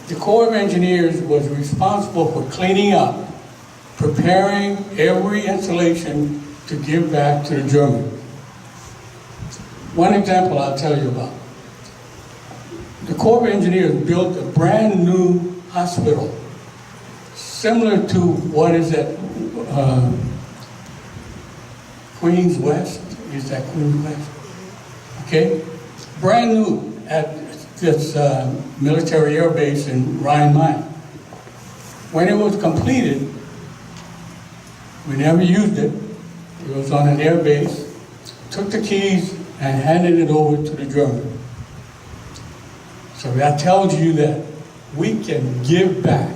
Speaker 4: the Corps of Engineers was responsible for cleaning up, preparing every installation to give back to the Germans. One example I'll tell you about. The Corps of Engineers built a brand new hospital, similar to what is at Queens West. Is that Queens West? Okay? Brand new at this military air base in Rhine-Main. When it was completed, we never used it. It was on an air base, took the keys and handed it over to the Germans. So that tells you that we can give back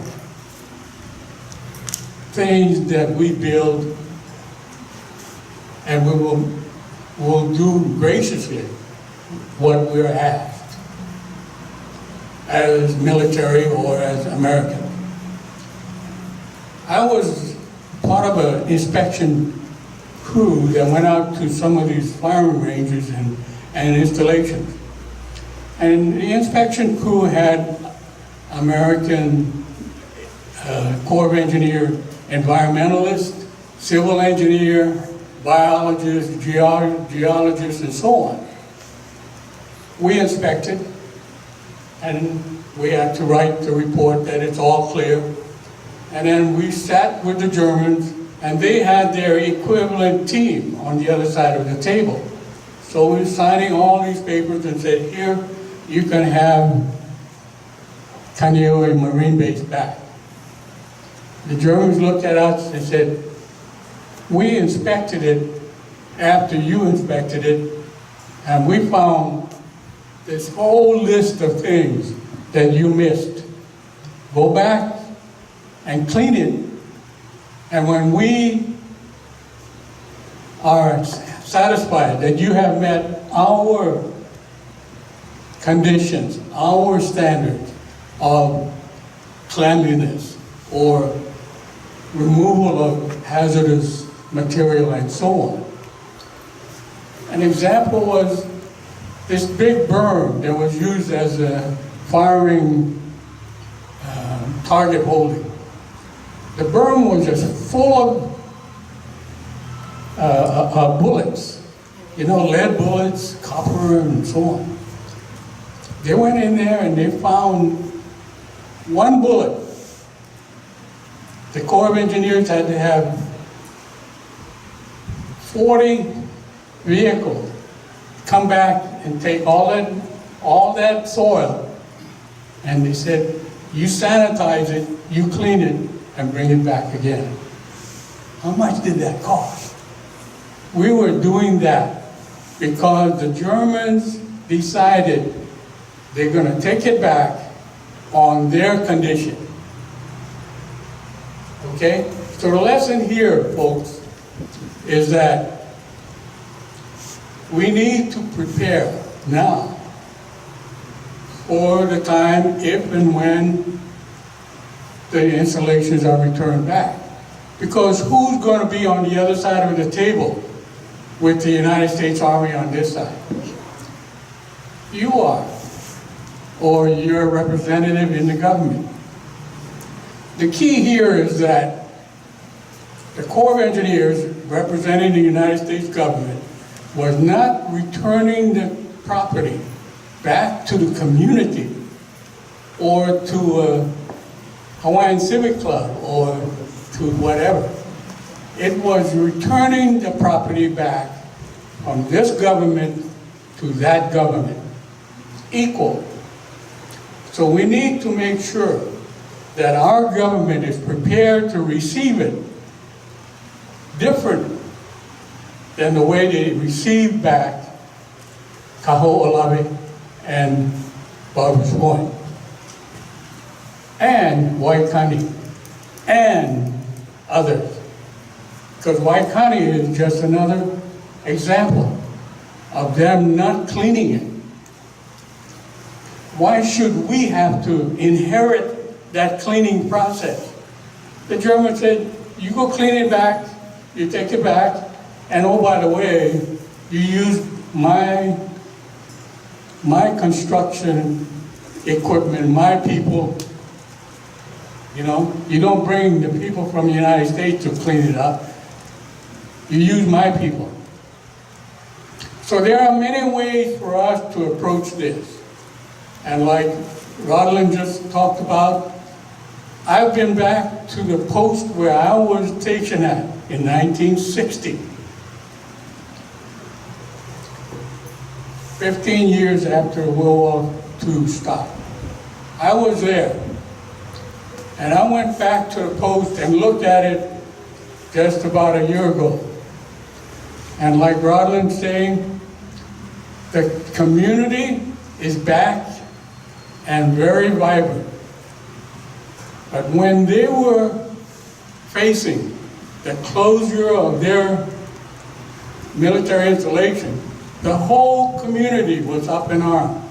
Speaker 4: things that we build, and we will do graciously what we're asked as military or as Americans. I was part of an inspection crew that went out to some of these firing ranges and installations. And the inspection crew had American Corps of Engineer environmentalists, civil engineer, biologists, geologists, and so on. We inspected, and we had to write the report that it's all clear. And then we sat with the Germans, and they had their equivalent team on the other side of the table. So we were signing all these papers and said, here, you can have Kaneohe Marine Base back. The Germans looked at us and said, we inspected it after you inspected it, and we found this whole list of things that you missed. Go back and clean it, and when we are satisfied that you have met our conditions, our standards of cleanliness or removal of hazardous material and so on. An example was this big berm that was used as a firing target holding. The berm was just full of bullets, you know, lead bullets, copper, and so on. They went in there and they found one bullet. The Corps of Engineers had to have 40 vehicles come back and take all that soil And they said, you sanitize it, you clean it, and bring it back again. How much did that cost? We were doing that because the Germans decided they're going to take it back on their condition. Okay? So the lesson here, folks, is that we need to prepare now for the time if and when the installations are returned back. Because who's going to be on the other side of the table with the United States Army on this side? You are, or your representative in the government. The key here is that the Corps of Engineers representing the United States government was not returning the property back to the community or to a Hawaiian Civic Club or to whatever. It was returning the property back from this government to that government, equal. So we need to make sure that our government is prepared to receive it different than the way they received back Kaho'olawe and Barbers Point and Waianae and others. Because Waianae is just another example of them not cleaning it. Why should we have to inherit that cleaning process? The Germans said, you go clean it back, you take it back, and oh, by the way, you use my construction equipment, my people. You know, you don't bring the people from the United States to clean it up. You use my people. So there are many ways for us to approach this. And like Rodlin just talked about, I've been back to the post where I was stationed at in 1960. 15 years after World War II stopped. I was there. And I went back to the post and looked at it just about a year ago. And like Rodlin's saying, the community is back and very vibrant. But when they were facing the closure of their military installation, the whole community was up in arms.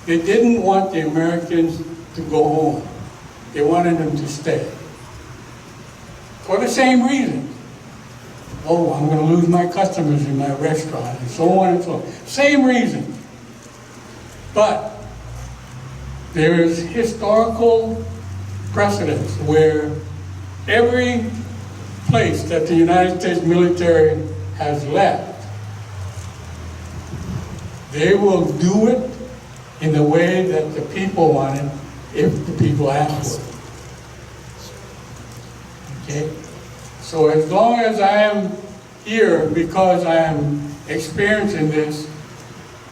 Speaker 4: They didn't want the Americans to go home. They wanted them to stay. For the same reason. Oh, I'm going to lose my customers in my restaurant, and so on and so on. Same reason. But there is historical precedence where every place that the United States military has left, they will do it in the way that the people want it, if the people ask for it. Okay? So as long as I am here because I am experiencing this,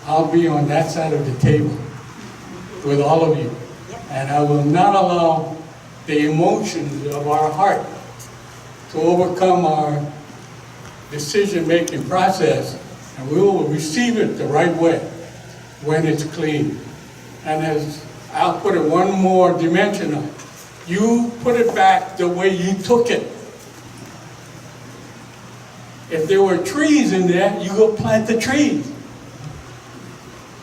Speaker 4: I'll be on that side of the table with all of you. And I will not allow the emotions of our heart to overcome our decision-making process, and we will receive it the right way when it's clean. And as I'll put it one more dimension on it, you put it back the way you took it. If there were trees in there, you go plant the trees.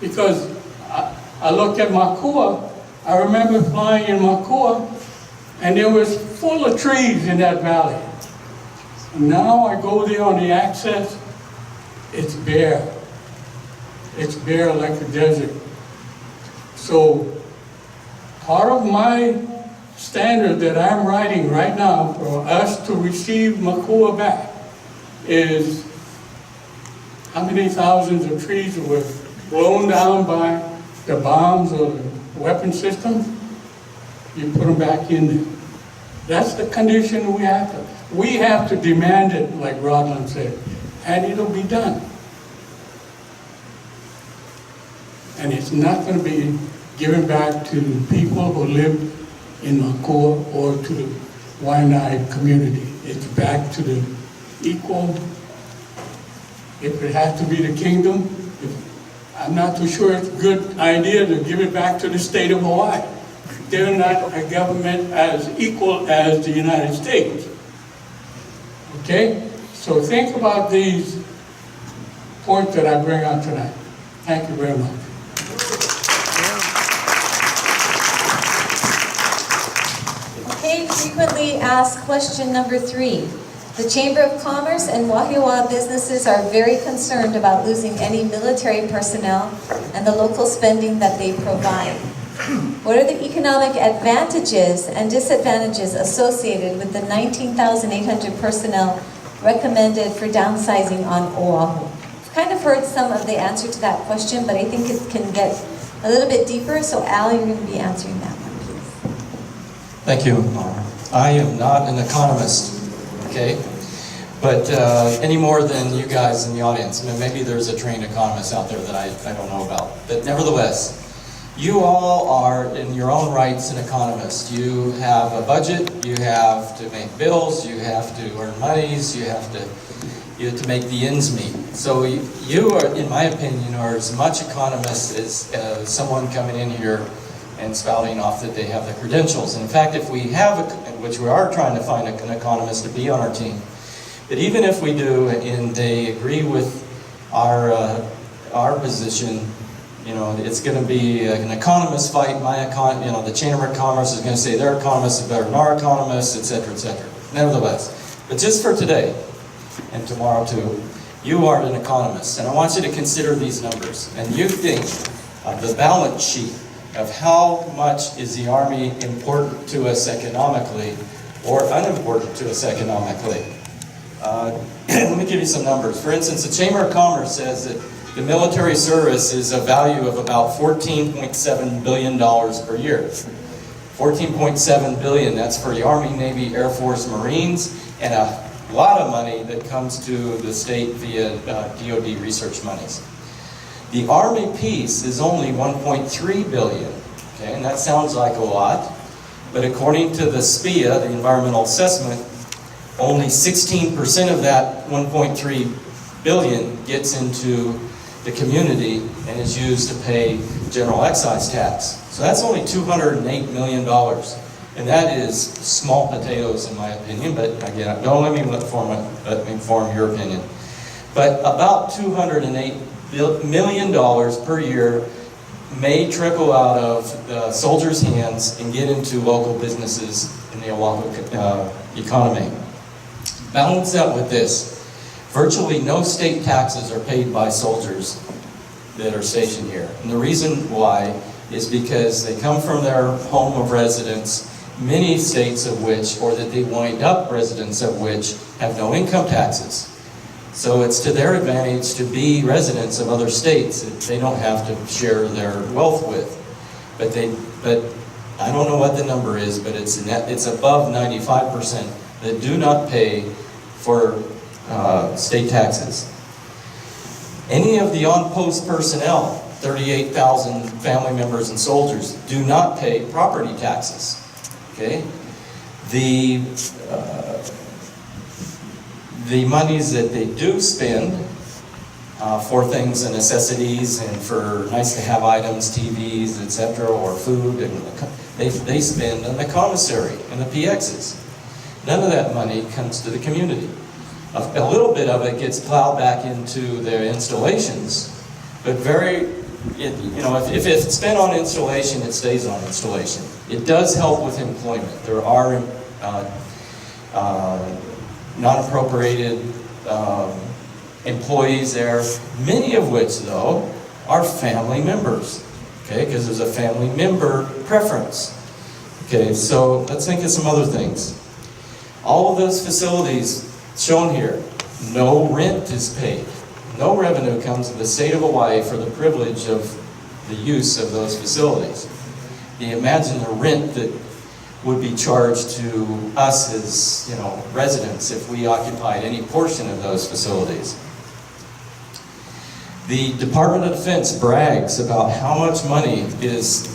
Speaker 4: Because I looked at Makua, I remember flying in Makua, and there was full of trees in that valley. And now I go there on the access, it's bare. It's bare like a desert. So part of my standard that I'm writing right now for us to receive Makua back is how many thousands of trees were blown down by the bombs or the weapon systems. You put them back in there. That's the condition we have to. We have to demand it, like Rodlin said, and it'll be done. And it's not going to be given back to the people who live in Makua or to the Waianae community. It's back to the equal. If it has to be the kingdom, I'm not too sure it's a good idea to give it back to the state of Hawaii. They're not a government as equal as the United States. Okay? So think about these points that I bring out tonight. Thank you very much.
Speaker 1: Okay, frequently asked question number 3. The Chamber of Commerce and Wahiawa businesses are very concerned about losing any military personnel and the local spending that they provide. What are the economic advantages and disadvantages associated with the 19,800 personnel recommended for downsizing on Oahu? I've kind of heard some of the answer to that question, but I think it can get a little bit deeper, so Al, you're going to be answering that one, please.
Speaker 2: Thank you. I am not an economist, okay? But any more than you guys in the audience. I mean, maybe there's a trained economist out there that I don't know about. But nevertheless, you all are, in your own rights, an economist. You have a budget, you have to make bills, you have to earn monies, you have to make the ends meet. So you are, in my opinion, are as much economist as someone coming in here and spouting off that they have the credentials. And in fact, if we have, which we are trying to find an economist to be on our team, but even if we do and they agree with our position, you know, it's going to be an economist fight. The Chamber of Commerce is going to say their economist is better than our economists, etc., etc. Nevertheless, but just for today and tomorrow too, you are an economist, and I want you to consider these numbers. And you think of the balance sheet of how much is the Army important to us economically or unimportant to us economically. Let me give you some numbers. For instance, the Chamber of Commerce says that the military service is a value of about $14.7 billion per year. $14.7 billion, that's for the Army, Navy, Air Force, Marines, and a lot of money that comes to the state via DoD research monies. The Army piece is only $1.3 billion, okay, and that sounds like a lot, but according to the SPIA, the Environmental Assessment, only 16% of that 1.3 billion gets into the community and is used to pay general excise tax. So that's only $208 million. And that is small potatoes in my opinion, but again, don't let me form your opinion. But about $208 million per year may trickle out of the soldiers' hands and get into local businesses in the Oahu economy. Balance that with this. Virtually no state taxes are paid by soldiers that are stationed here. And the reason why is because they come from their home of residence, many states of which, or that they wind up residents of which, have no income taxes. So it's to their advantage to be residents of other states that they don't have to share their wealth with. But I don't know what the number is, but it's above 95% that do not pay for state taxes. Any of the on-post personnel, 38,000 family members and soldiers, do not pay property taxes. Okay, the monies that they do spend for things and necessities and for nice-to-have items, TVs, etc., or food, and they spend on the commissary and the PXs. None of that money comes to the community. A little bit of it gets plowed back into their installations, but if it's spent on installation, it stays on installation. It does help with employment. There are non-appropriated employees there, many of which, though, are family members, okay, because there's a family member preference. Okay, so let's think of some other things. All of those facilities shown here, no rent is paid. No revenue comes to the state of Hawaii for the privilege of the use of those facilities. You imagine the rent that would be charged to us as, residents if we occupied any portion of those facilities. The Department of Defense brags about how much money is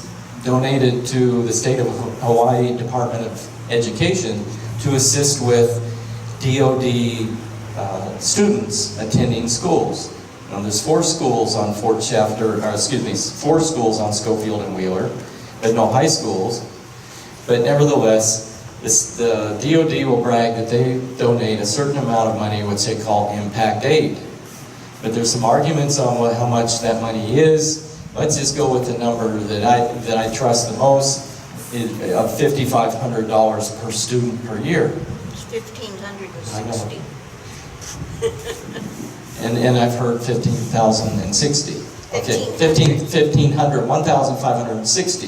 Speaker 2: donated to the state of Hawaii Department of Education to assist with DOD students attending schools. Now, there's 4 schools on four schools on Schofield and Wheeler, but no high schools. But nevertheless, the DOD will brag that they donate a certain amount of money, which they call impact aid. But there's some arguments on how much that money is. Let's just go with the number that I trust the most, of $5,500 per student per year.
Speaker 3: It's 1,560.
Speaker 2: I know. And I've heard 15,060. Okay, 1,500, 1,560.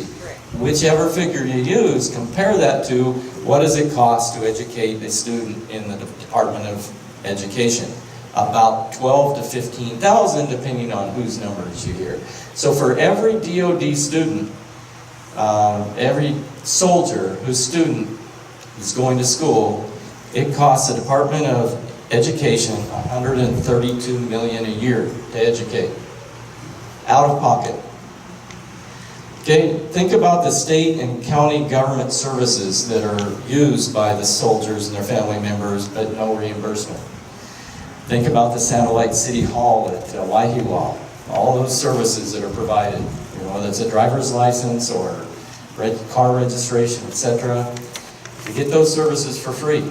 Speaker 2: Whichever figure you use, compare that to what does it cost to educate a student in the Department of Education. About 12 to 15,000, depending on whose numbers you hear. So for every DOD student, every soldier whose student is going to school, it costs the Department of Education $132 million a year to educate, out of pocket. Okay, think about the state and county government services that are used by the soldiers and their family members, but no reimbursement. Think about the satellite city hall at Waianae, all those services that are provided, whether it's a driver's license or car registration, etc. You get those services for free.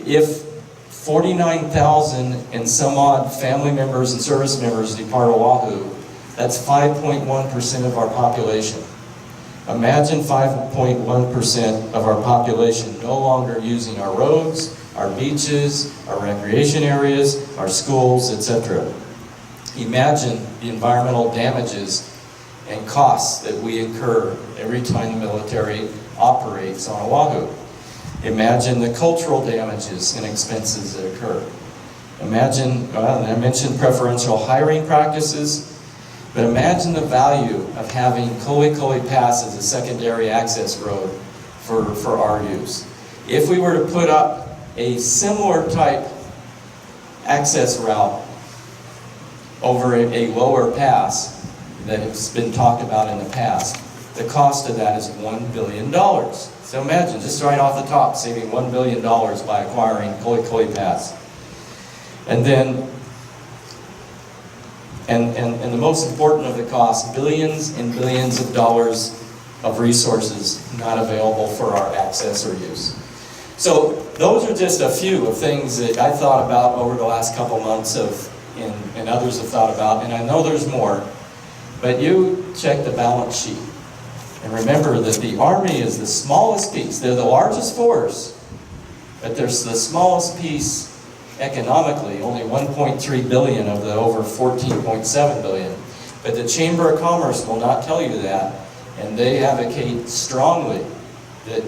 Speaker 2: If 49,000 and some odd family members and service members depart Oahu, that's 5.1% of our population. Imagine 5.1% of our population no longer using our roads, our beaches, our recreation areas, our schools, etc. Imagine the environmental damages and costs that we incur every time the military operates on Oahu. Imagine the cultural damages and expenses that occur. Imagine, I mentioned preferential hiring practices, but imagine the value of having Kolikoli Pass as a secondary access road for our use. If we were to put up a similar type access route over a lower pass that has been talked about in the past, the cost of that is $1 billion. So imagine, just right off the top, saving $1 billion by acquiring Kolikoli Pass. And then, and the most important of the cost, billions and billions of dollars of resources not available for our access or use. So those are just a few of things that I thought about over the last couple months and others have thought about, and I know there's more, but you check the balance sheet. And remember that the Army is the smallest piece. They're the largest force, but they're the smallest piece economically, only 1.3 billion of the over 14.7 billion. But the Chamber of Commerce will not tell you that, and they advocate strongly that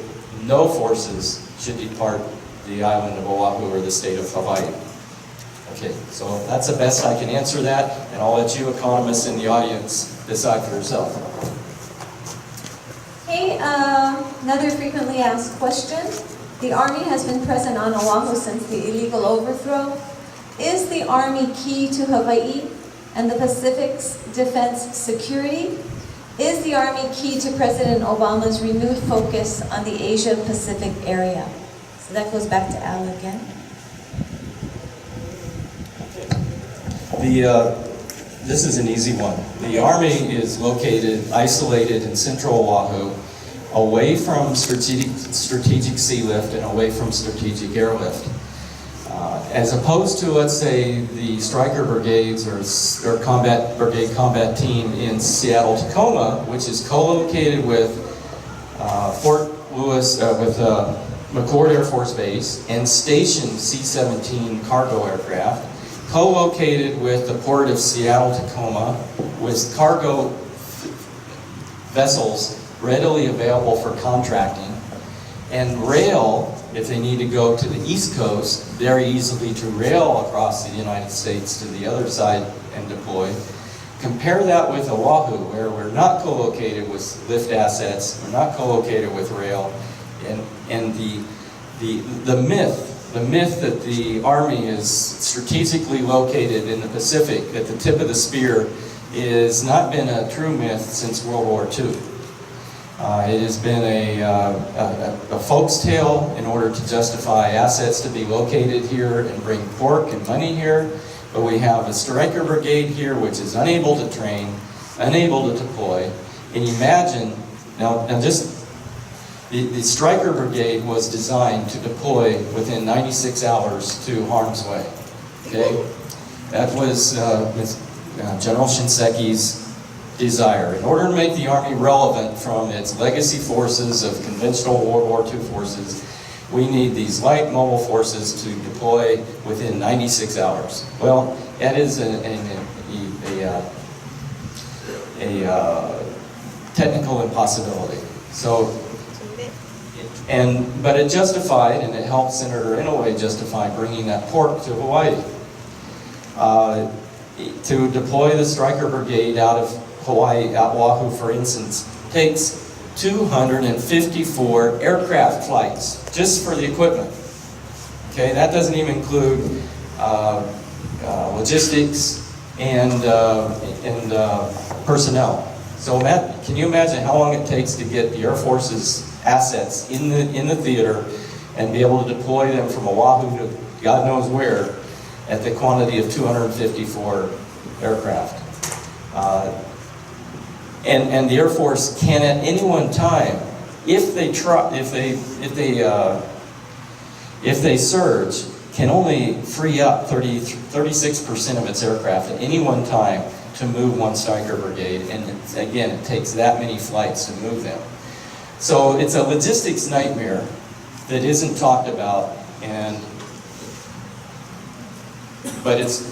Speaker 2: no forces should depart the island of Oahu or the state of Hawaii. Okay, so that's the best I can answer that, and I'll let you economists in the audience decide for yourself.
Speaker 1: Okay, another frequently asked question. The Army has been present on Oahu since the illegal overthrow. Is the Army key to Hawaii and the Pacific's defense security? Is the Army key to President Obama's renewed focus on the Asia-Pacific area? So that goes back to Al again.
Speaker 2: This is an easy one. The Army is located, isolated in central Oahu, away from strategic sea lift and away from strategic airlift. As opposed to, let's say, the Stryker brigades or combat brigade combat team in Seattle, Tacoma, which is co-located with Fort Lewis, with McChord Air Force Base and stationed C-17 cargo aircraft, co-located with the Port of Seattle, Tacoma, with cargo vessels readily available for contracting, and rail, if they need to go to the East Coast, very easily to rail across the United States to the other side and deploy. Compare that with Oahu, where we're not co-located with lift assets, we're not co-located with rail, and the myth that the Army is strategically located in the Pacific at the tip of the spear is not been a true myth since World War II. It has been a folk's tale in order to justify assets to be located here and bring pork and money here. But we have a striker brigade here which is unable to train, unable to deploy. And imagine, now just, the striker brigade was designed to deploy within 96 hours to harm's way. Okay? That was General Shinseki's desire. In order to make the Army relevant from its legacy forces of conventional World War II forces, we need these light mobile forces to deploy within 96 hours. Well, that is a technical impossibility. So, but it justified, and it helped Senator Inouye justify bringing that pork to Hawaii. To deploy the striker brigade out of Hawaii, out Oahu, for instance, takes 254 aircraft flights just for the equipment. Okay, that doesn't even include logistics and personnel. So can you imagine how long it takes to get the Air Force's assets in the theater and be able to deploy them from Oahu to God knows where at the quantity of 254 aircraft? And the Air Force can at any one time, if they surge, can only free up 36% of its aircraft at any one time to move one striker brigade. And again, it takes that many flights to move them. So it's a logistics nightmare that isn't talked about, but it's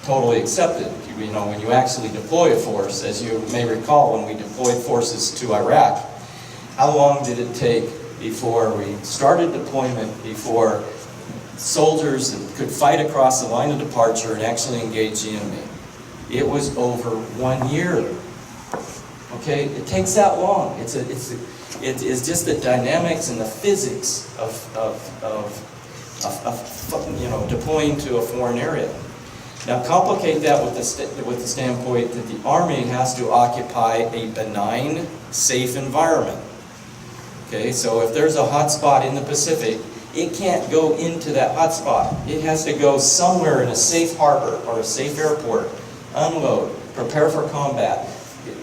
Speaker 2: totally accepted. You know, when you actually deploy a force, as you may recall, when we deployed forces to Iraq, how long did it take before we started deployment, before soldiers could fight across the line of departure and actually engage the enemy? It was over 1 year. Okay, it takes that long. It is just the dynamics and the physics of deploying to a foreign area. Now complicate that with the standpoint that the Army has to occupy a benign, safe environment. Okay, so if there's a hot spot in the Pacific, it can't go into that hot spot. It has to go somewhere in a safe harbor or a safe airport, unload, prepare for combat,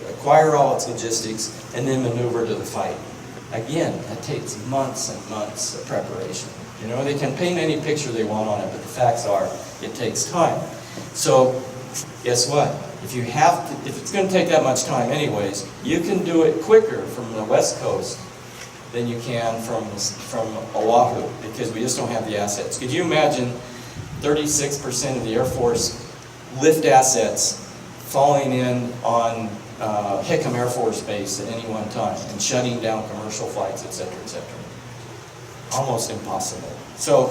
Speaker 2: acquire all its logistics, and then maneuver to the fight. Again, that takes months and months of preparation. You know, they can paint any picture they want on it, but the facts are, it takes time. So, guess what? If it's going to take that much time anyways, you can do it quicker from the West Coast than you can from Oahu, because we just don't have the assets. Could you imagine 36% of the Air Force lift assets falling in on Hickam Air Force Base at any one time and shutting down commercial flights, etc., etc.? Almost impossible. So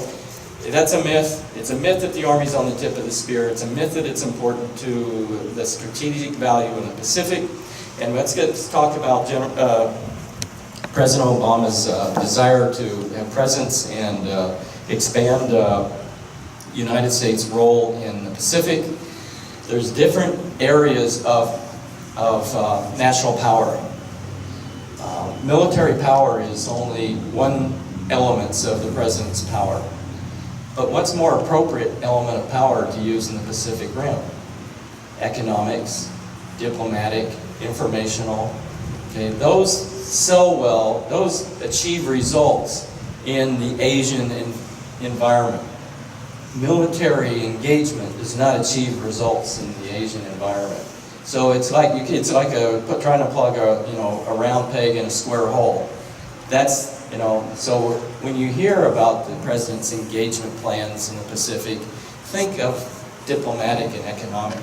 Speaker 2: that's a myth. It's a myth that the Army's on the tip of the spear. It's a myth that it's important to the strategic value in the Pacific. And let's talk about President Obama's desire to have presence and expand the United States' role in the Pacific. There's different areas of national power. Military power is only one element of the President's power. But what's more appropriate element of power to use in the Pacific Rim? Economics, diplomatic, informational. Okay, those sell well, those achieve results in the Asian environment. Military engagement does not achieve results in the Asian environment. So it's like trying to plug a round peg in a square hole. That's, so when you hear about the President's engagement plans in the Pacific, think of diplomatic and economic.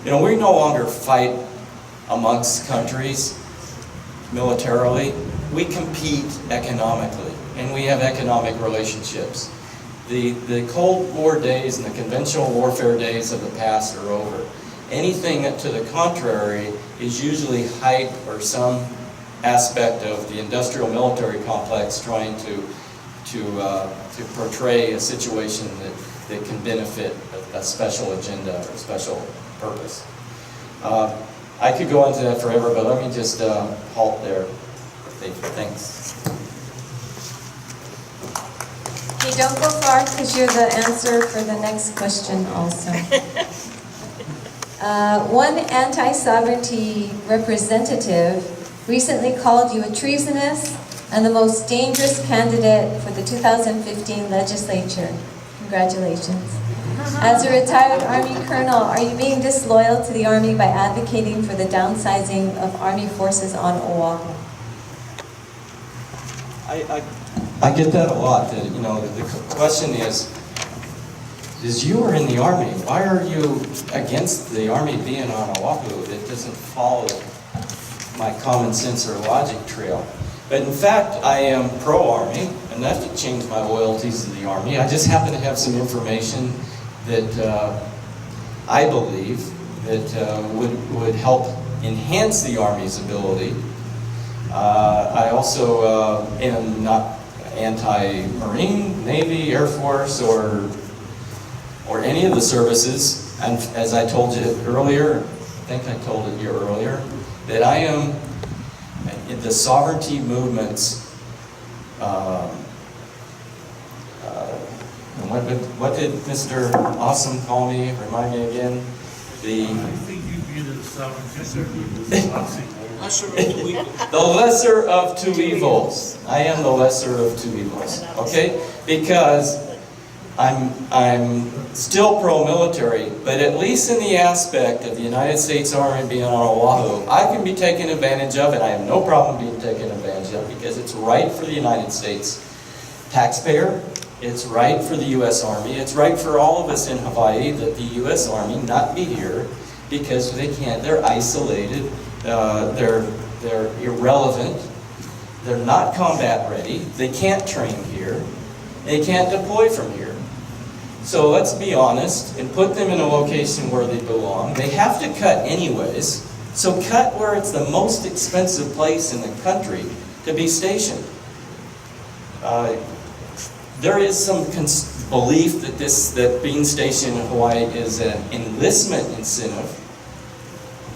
Speaker 2: We no longer fight amongst countries militarily. We compete economically, and we have economic relationships. The Cold War days and the conventional warfare days of the past are over. Anything to the contrary is usually hype or some aspect of the industrial military complex trying to portray a situation that can benefit a special agenda or a special purpose. I could go into that forever, but let me just halt there. Thanks.
Speaker 1: Okay, don't go far because you're the answer for the next question also. One anti-sovereignty representative recently called you a treasonous and the most dangerous candidate for the 2015 legislature. Congratulations. As a retired Army colonel, are you being disloyal to the Army by advocating for the downsizing of Army forces on Oahu?
Speaker 2: I get that a lot. That, you know, the question is you were in the Army. Why are you against the Army being on Oahu? That doesn't follow my common sense or logic trail. But in fact, I am pro-Army, and that doesn't change my loyalties to the Army. I just happen to have some information that I believe that would help enhance the Army's ability. I also am not anti-Marine, Navy, Air Force, or any of the services. And as I told you earlier, I think I told you earlier, that I am in the sovereignty movements. What did Mr. Awesome call me? Remind me again.
Speaker 5: I think you view the sovereignty
Speaker 2: The lesser of two evils. I am the lesser of two evils. Okay? Because I'm still pro-military, but at least in the aspect of the United States Army being on Oahu, I can be taken advantage of, and I have no problem being taken advantage of because it's right for the United States taxpayer. It's right for the U.S. Army. It's right for all of us in Hawaii that the U.S. Army not be here because they can't. They're isolated. They're irrelevant. They're not combat ready. They can't train here. They can't deploy from here. So let's be honest and put them in a location where they belong. They have to cut anyways. So cut where it's the most expensive place in the country to be stationed. There is some belief that being stationed in Hawaii is an enlistment incentive.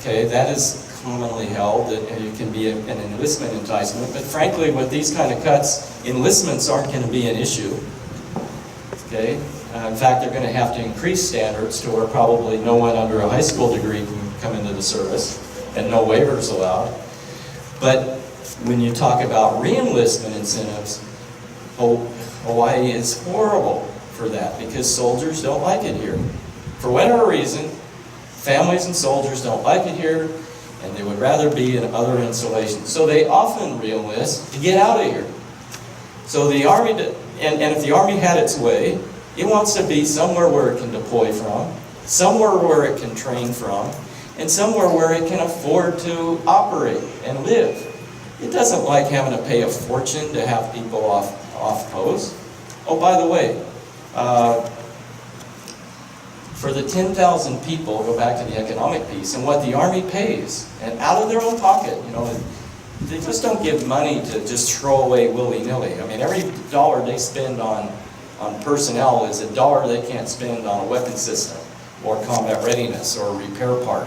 Speaker 2: Okay, that is commonly held, that it can be an enlistment enticement. But frankly, with these kind of cuts, enlistments aren't going to be an issue. Okay, in fact, they're going to have to increase standards to where probably no one under a high school degree can come into the service, and no waivers allowed. But when you talk about re-enlistment incentives, Hawaii is horrible for that because soldiers don't like it here. For whatever reason, families and soldiers don't like it here, and they would rather be in other installations. So they often re-enlist to get out of here. So the Army, and if the Army had its way, it wants to be somewhere where it can deploy from, somewhere where it can train from, and somewhere where it can afford to operate and live. It doesn't like having to pay a fortune to have people off post. Oh, by the way, for the 10,000 people, go back to the economic piece, and what the Army pays, and out of their own pocket, you know, they just don't give money to just throw away willy-nilly. I mean, every dollar they spend on personnel is a dollar they can't spend on a weapon system, or combat readiness, or a repair part.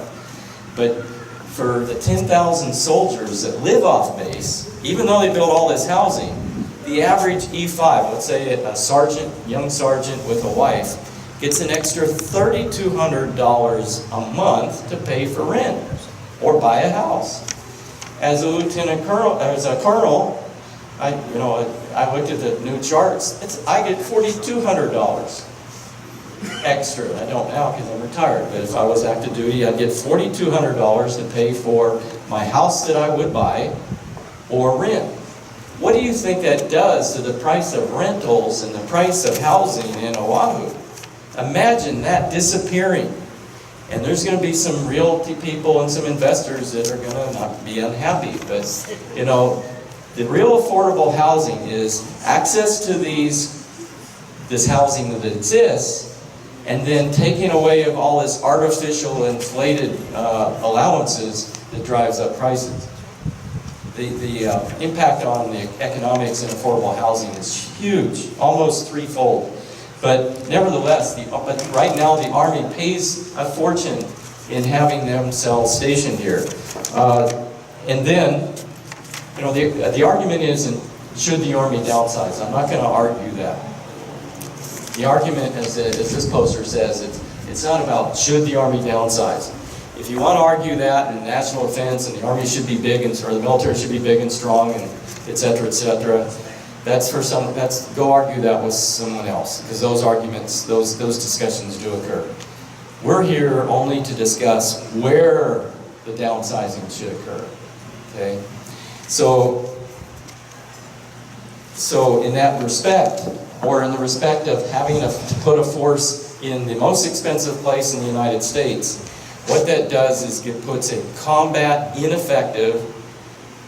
Speaker 2: But for the 10,000 soldiers that live off base, even though they build all this housing, the average E5, let's say a sergeant, young sergeant with a wife, gets an extra $3,200 a month to pay for rent or buy a house. As a lieutenant colonel, as a colonel, I looked at the new charts. I get $4,200 extra. I don't now because I'm retired, but if I was active duty, I'd get $4,200 to pay for my house that I would buy or rent. What do you think that does to the price of rentals and the price of housing in Oahu? Imagine that disappearing. And there's going to be some realty people and some investors that are going to not be unhappy. But, you know, the real affordable housing is access to this housing that exists, and then taking away of all this artificial inflated allowances that drives up prices. The impact on the economics and affordable housing is huge, almost threefold. But nevertheless, right now the Army pays a fortune in having themselves stationed here. And then, you know, the argument isn't, should the Army downsize? I'm not going to argue that. The argument, as this poster says, it's not about should the Army downsize. If you want to argue that in national defense and the Army should be big, or the military should be big and strong, and et cetera, go argue that with someone else, because those arguments, those discussions do occur. We're here only to discuss where the downsizing should occur. Okay, so in that respect, or in the respect of having to put a force in the most expensive place in the United States, what that does is it puts a combat ineffective,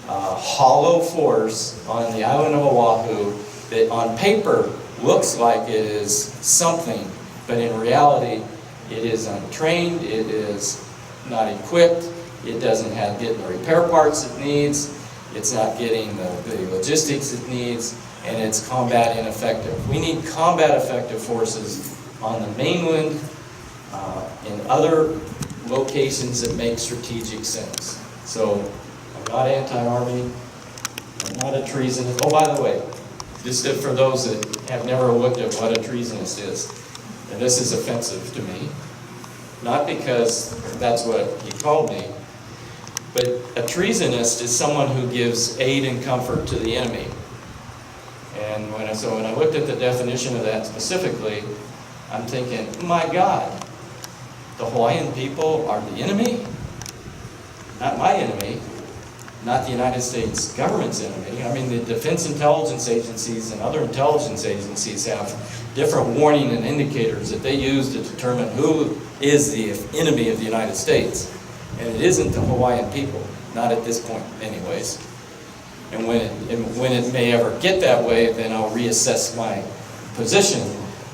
Speaker 2: hollow force on the island of Oahu that on paper looks like it is something, but in reality it is untrained, it is not equipped, it doesn't get the repair parts it needs, it's not getting the logistics it needs, and it's combat ineffective. We need combat effective forces on the mainland, in other locations that make strategic sense. So I'm not anti-Army, I'm not a treasonist. Oh, by the way, just for those that have never looked at what a treasonist is, and this is offensive to me, not because that's what he called me, but a treasonist is someone who gives aid and comfort to the enemy. And when I looked at the definition of that specifically, I'm thinking, my God, the Hawaiian people are the enemy? Not my enemy, not the United States government's enemy. I mean, the defense intelligence agencies and other intelligence agencies have different warning and indicators that they use to determine who is the enemy of the United States. And it isn't the Hawaiian people, not at this point anyways. And when it may ever get that way, then I'll reassess my position.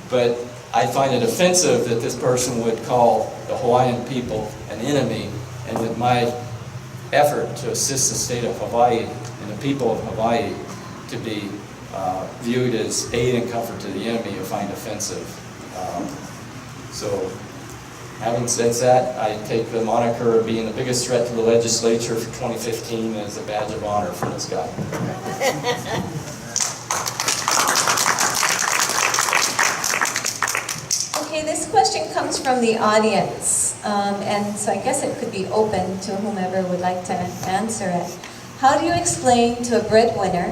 Speaker 2: But I find it offensive that this person would call the Hawaiian people an enemy, and that my effort to assist the state of Hawaii and the people of Hawaii to be viewed as aid and comfort to the enemy, I find offensive. So, having said that, I take the moniker of being the biggest threat to the legislature for 2015 as a badge of honor for this guy.
Speaker 1: Okay, this question comes from the audience, and so I guess it could be open to whomever would like to answer it. How do you explain to a breadwinner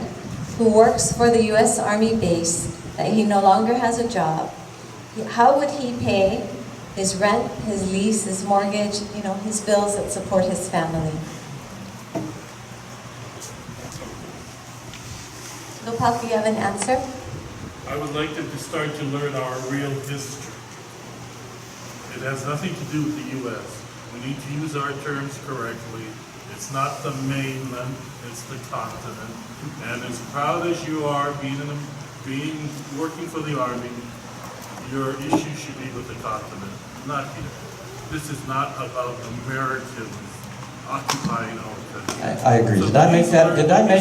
Speaker 1: who works for the U.S. Army base that he no longer has a job? How would he pay his rent, his lease, his mortgage, his bills that support his family? Lopak, do you have an answer?
Speaker 5: I would like them to start to learn our real history. It has nothing to do with the U.S. We need to use our terms correctly. It's not the mainland, it's the continent. And as proud as you are working for the Army, your issue should be with the continent, not here. This is not about Americans occupying our country.
Speaker 2: I agree.
Speaker 5: So
Speaker 2: Did I make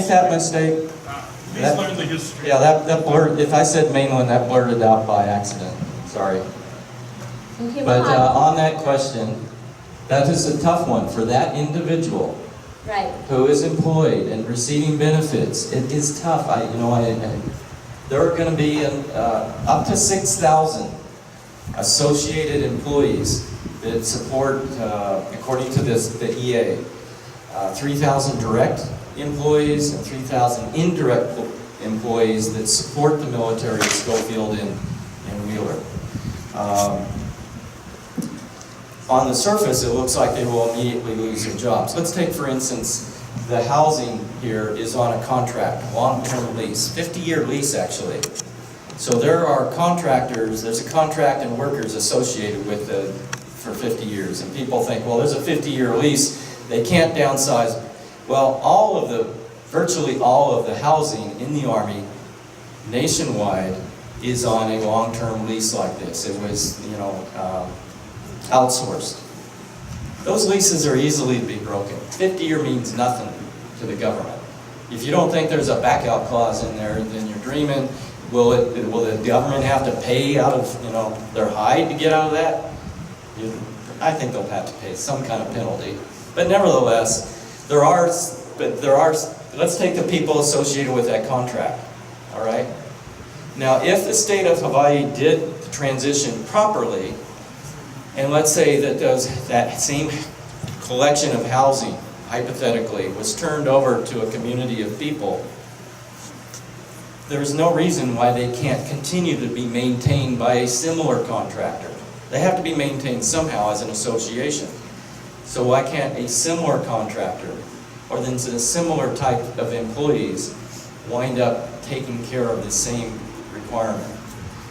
Speaker 2: that mistake?
Speaker 5: Please learn the history.
Speaker 2: Yeah, that blurred. If I said mainland, that blurted out by accident. Sorry.
Speaker 1: Okay,
Speaker 2: But
Speaker 1: Mohan.
Speaker 2: on that question, that is a tough one for that individual
Speaker 1: Right.
Speaker 2: who is employed and receiving benefits. It is tough. There are going to be up to 6,000 associated employees that support, according to the EA, 3,000 direct employees and 3,000 indirect employees that support the military at Schofield and Wheeler. On the surface, it looks like they will immediately lose their jobs. Let's take, for instance, the housing here is on a contract, long-term lease, 50-year lease actually. So there are contractors, there's a contract and workers associated with for 50 years. And people think, well, there's a 50-year lease, they can't downsize. Well, virtually all of the housing in the Army nationwide is on a long-term lease like this. It was, outsourced. Those leases are easily to be broken. 50-year means nothing to the government. If you don't think there's a back-out clause in there, then you're dreaming. Will the government have to pay out of their hide to get out of that? I think they'll have to pay some kind of penalty. But nevertheless, let's take the people associated with that contract, all right? Now, if the state of Hawaii did the transition properly, and let's say that that same collection of housing, hypothetically, was turned over to a community of people, there's no reason why they can't continue to be maintained by a similar contractor. They have to be maintained somehow as an association. So why can't a similar contractor, or then a similar type of employees, wind up taking care of the same requirement?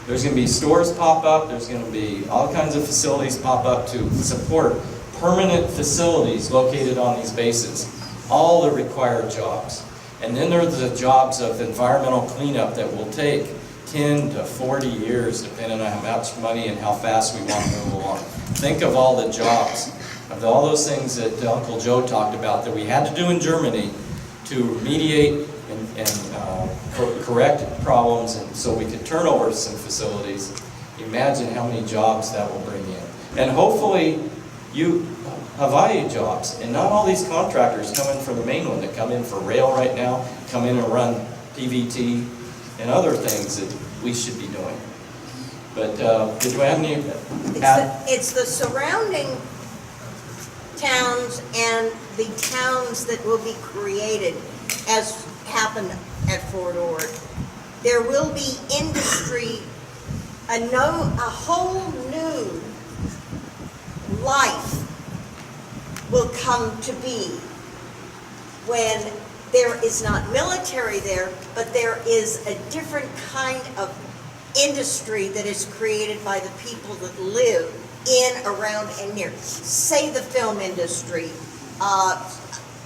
Speaker 2: There's going to be stores pop up, there's going to be all kinds of facilities pop up to support permanent facilities located on these bases, all the required jobs. And then there are the jobs of environmental cleanup that will take 10 to 40 years, depending on how much money and how fast we want to move along. Think of all the jobs, of all those things that Uncle Joe talked about that we had to do in Germany to remediate and correct problems, and so we could turn over some facilities. Imagine how many jobs that will bring in. And hopefully, Hawaii jobs, and not all these contractors come in from the mainland that come in for rail right now, come in and run PVT and other things that we should be doing. But did we have any?
Speaker 3: It's the surrounding towns and the towns that will be created, as happened at Fort Ord. There will be industry, a whole new life will come to be when there is not military there, but there is a different kind of industry that is created by the people that live in, around, and near. Say the film industry.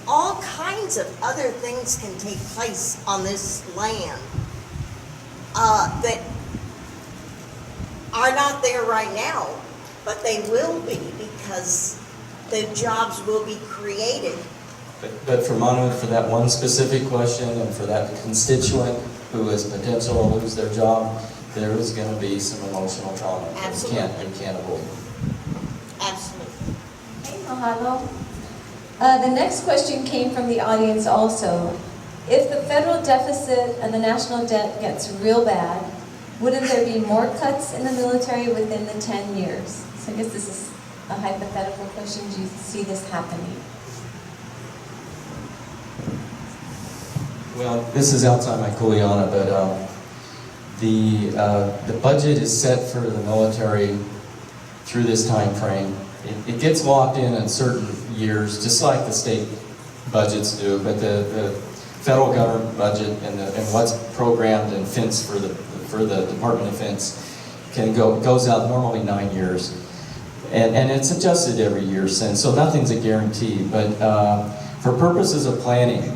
Speaker 3: All kinds of other things can take place on this land that are not there right now, but they will be, because the jobs will be created.
Speaker 2: But for Manu, for that one specific question, and for that constituent who is potential to lose their job, there is going to be some emotional trauma.
Speaker 3: Absolutely.
Speaker 2: You can't avoid it.
Speaker 3: Absolutely.
Speaker 1: Okay, mahalo. The next question came from the audience also. If the federal deficit and the national debt gets real bad, wouldn't there be more cuts in the military within the 10 years? So I guess this is a hypothetical question. Do you see this happening?
Speaker 2: Well, this is outside my kuleana, but the budget is set for the military through this time frame. It gets locked in certain years, just like the state budgets do, but the federal government budget and what's programmed and fenced for the Department of Defense goes out normally 9 years. And it's adjusted every year since, so nothing's a guarantee. But for purposes of planning,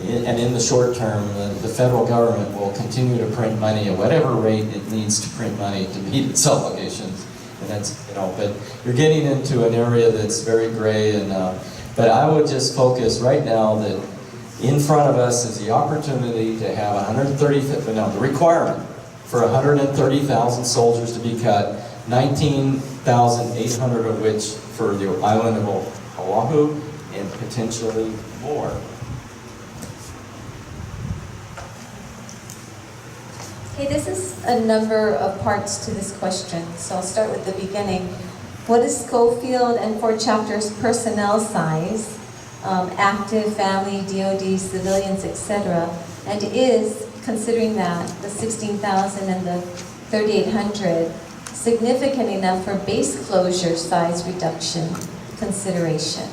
Speaker 2: and in the short term, the federal government will continue to print money at whatever rate it needs to print money to meet its obligations. And that's, but you're getting into an area that's very gray. And but I would just focus right now that in front of us is the opportunity to have the requirement for 130,000 soldiers to be cut, 19,800 of which for the island of Oahu, and potentially more.
Speaker 1: Okay, this is a number of parts to this question, so I'll start with the beginning. What is Schofield and 4 chapters personnel size, active, family, DOD, civilians, etc., and is, considering that, the 16,000 and the 3,800 significant enough for base closure size reduction consideration?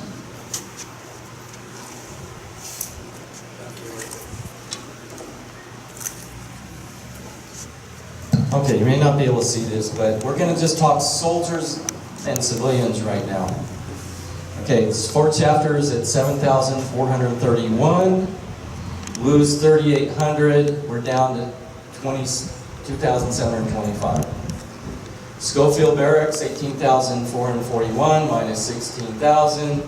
Speaker 2: Okay, you may not be able to see this, but we're going to just talk soldiers and civilians right now. Okay, it's 4 chapters at 7,431. Lose 3,800. We're down to 2,725. Schofield Barracks, 18,441 minus 16,000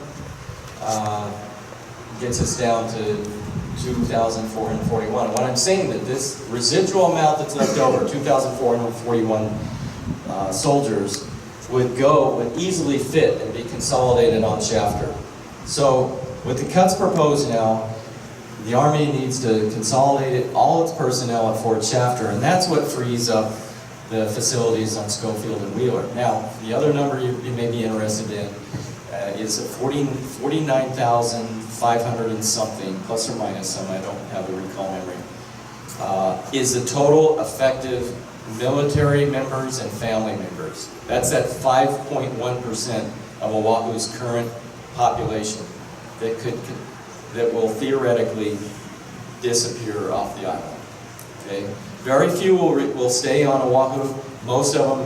Speaker 2: gets us down to 2,441. What I'm saying that this residual amount that's left over, 2,441 soldiers, would easily fit and be consolidated on Shafter. So with the cuts proposed now, the Army needs to consolidate all its personnel at Fort Shafter, and that's what frees up the facilities on Schofield and Wheeler. Now, the other number you may be interested in is 49,500 and something, plus or minus some, I don't have a recall memory, is the total effective military members and family members. That's at 5.1% of Oahu's current population that will theoretically disappear off the island. Okay? Very few will stay on Oahu. Most of them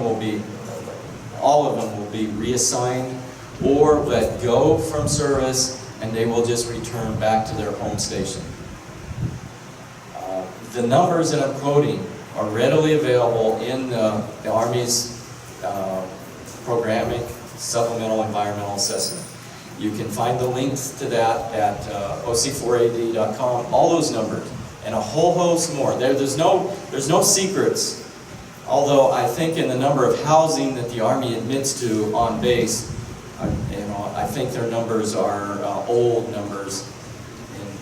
Speaker 2: all of them will be reassigned or let go from service, and they will just return back to their home station. The numbers that I'm quoting are readily available in the Army's programming supplemental environmental assessment. You can find the links to that at oc4ad.com, all those numbers, and a whole host more. There's no secrets, although I think in the number of housing that the Army admits to on base, I think their numbers are old numbers,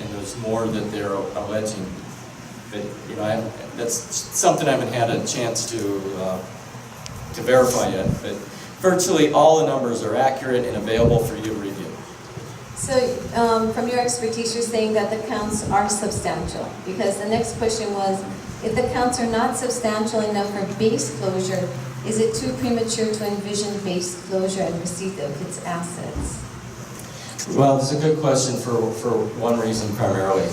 Speaker 2: and there's more that they're alleging. But that's something I haven't had a chance to verify yet. But virtually all the numbers are accurate and available for you to review.
Speaker 1: So, from your expertise, you're saying that the counts are substantial, because the next question was, if the counts are not substantial enough for base closure, is it too premature to envision base closure and receipt of its assets?
Speaker 2: Well, it's a good question for one reason primarily.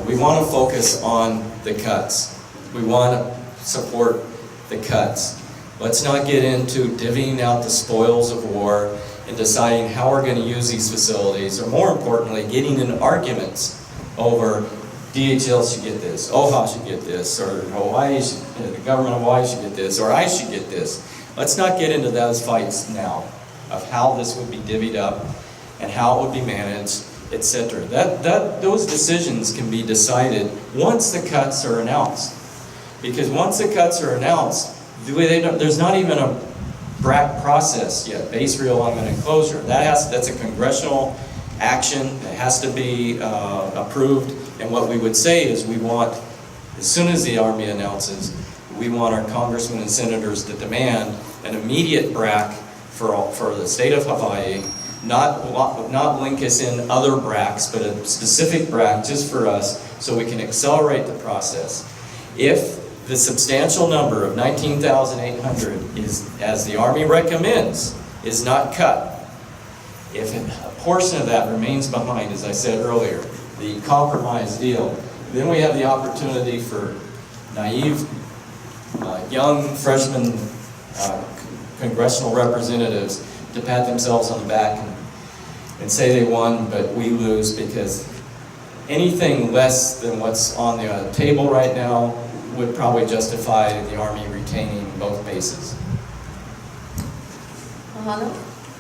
Speaker 2: We want to focus on the cuts. We want to support the cuts. Let's not get into divvying out the spoils of war and deciding how we're going to use these facilities, or more importantly, getting in arguments over DHL should get this, OHA should get this, or the government of Hawaii should get this, or I should get this. Let's not get into those fights now of how this would be divvied up and how it would be managed, etc. Those decisions can be decided once the cuts are announced. Because once the cuts are announced, there's not even a BRAC process yet, base realignment and closure. That's a congressional action. It has to be approved. And what we would say is we want, as soon as the Army announces, we want our congressmen and senators to demand an immediate BRAC for the state of Hawaii, not link us in other BRACs, but a specific BRAC just for us, so we can accelerate the process. If the substantial number of 19,800 is, as the Army recommends, is not cut, if a portion of that remains behind, as I said earlier, the compromise deal, then we have the opportunity for naive, young freshman congressional representatives to pat themselves on the back and say they won, but we lose, because anything less than what's on the table right now would probably justify the Army retaining both bases.
Speaker 1: Mahalo.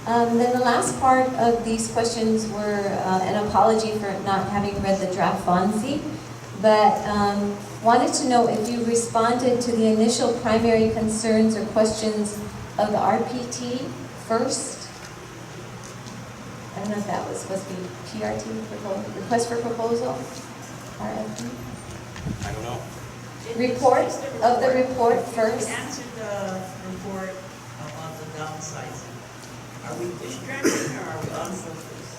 Speaker 1: Then the last part of these questions were an apology for not having read the draft FONSI, but wanted to know if you responded to the initial primary concerns or questions of the RPT first. I don't know if that was supposed to be PRT, request for proposal, RFP.
Speaker 2: I don't know.
Speaker 1: Report of the report first.
Speaker 6: We answered the report on the downsizing. Are we fish trapping or are we unfocused?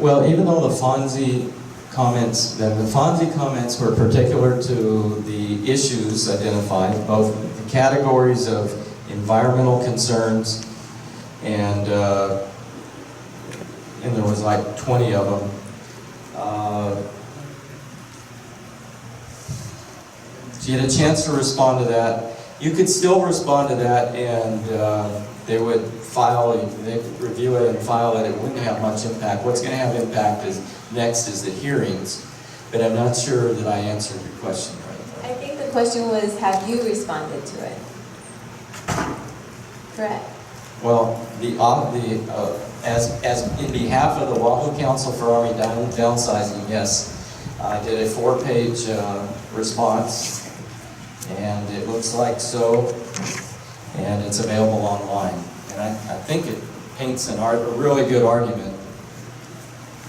Speaker 2: Well, even though the FONSI comments were particular to the issues identified, both the categories of environmental concerns and there was like 20 of them. So you had a chance to respond to that. You could still respond to that, and they would review it and file it. It wouldn't have much impact. What's going to have impact next is the hearings, but I'm not sure that I answered your question right.
Speaker 1: I think the question was, have you responded to it? Correct.
Speaker 2: Well, as in behalf of the Oahu Council for Army Downsizing, yes, I did a 4-page response, and it looks like so, and it's available online. And I think it paints a really good argument,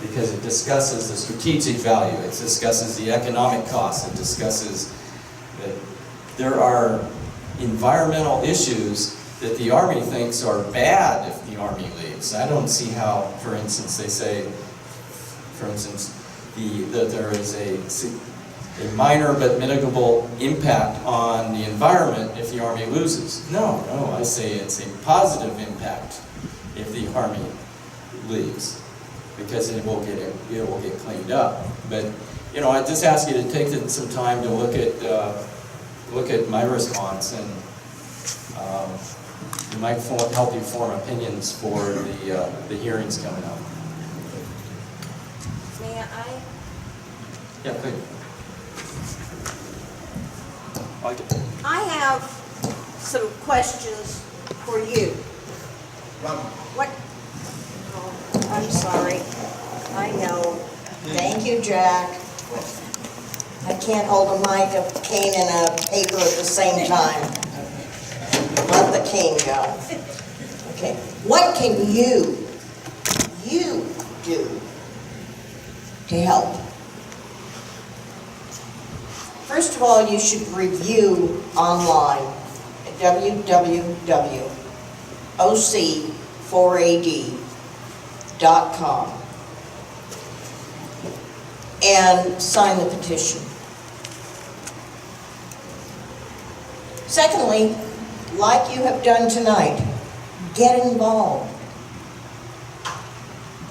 Speaker 2: because it discusses the strategic value, it discusses the economic costs, it discusses that there are environmental issues that the Army thinks are bad if the Army leaves. I don't see how, for instance, they say, for instance, that there is a minor but mitigable impact on the environment if the Army loses. No, I say it's a positive impact if the Army leaves, because it will get cleaned up. But I just ask you to take some time to look at my response, and it might help you form opinions for the hearings coming up.
Speaker 3: May I?
Speaker 2: Yeah, good.
Speaker 3: I have some questions for you. What? Oh, I'm sorry. I know. Thank you, Jack. I can't hold a mic, a cane, and a paper at the same time. Let the cane go. Okay. What can you do to help? First of all, you should review online at www.oc4ad.com and sign the petition. Secondly, like you have done tonight, get involved.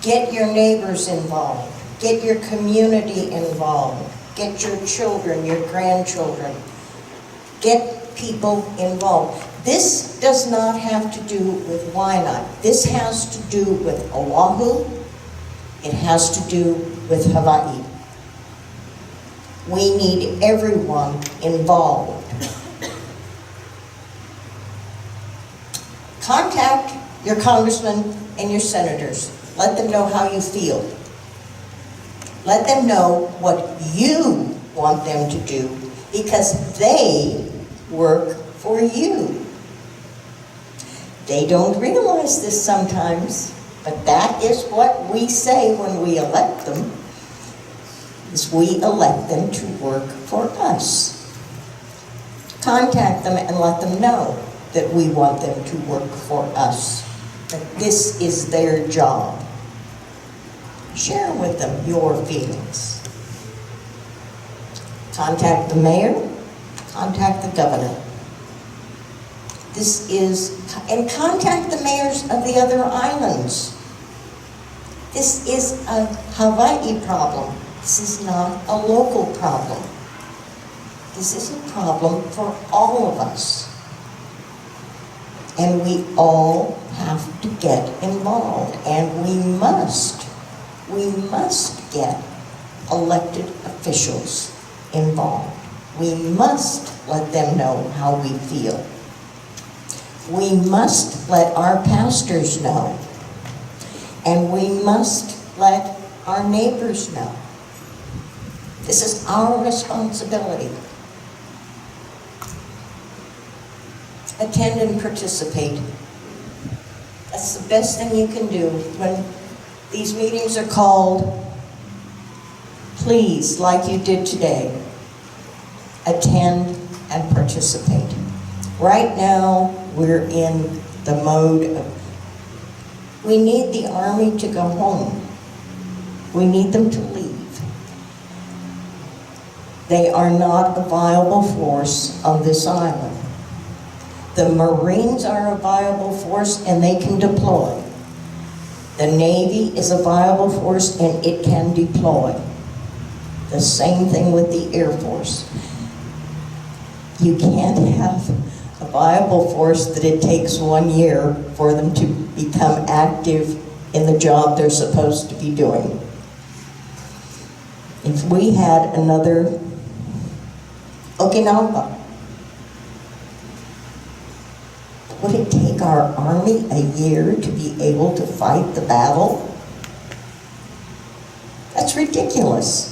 Speaker 3: Get your neighbors involved. Get your community involved. Get your children, your grandchildren. Get people involved. This does not have to do with Waianae. This has to do with Oahu. It has to do with Hawaii. We need everyone involved. Contact your congressmen and your senators. Let them know how you feel. Let them know what you want them to do, because they work for you. They don't realize this sometimes, but that is what we say when we elect them, is we elect them to work for us. Contact them and let them know that we want them to work for us, that this is their job. Share with them your feelings. Contact the mayor, contact the governor. And contact the mayors of the other islands. This is a Hawaii problem. This is not a local problem. This is a problem for all of us. And we all have to get involved, and we must get elected officials involved. We must let them know how we feel. We must let our pastors know. And we must let our neighbors know. This is our responsibility. Attend and participate. That's the best thing you can do. When these meetings are called, please, like you did today, attend and participate. Right now, we're in the mode of, we need the Army to go home. We need them to leave. They are not a viable force on this island. The Marines are a viable force and they can deploy. The Navy is a viable force and it can deploy. The same thing with the Air Force. You can't have a viable force that it takes 1 year for them to become active in the job they're supposed to be doing. If we had another Okinawa, Would it take our Army a year to be able to fight the battle? That's ridiculous.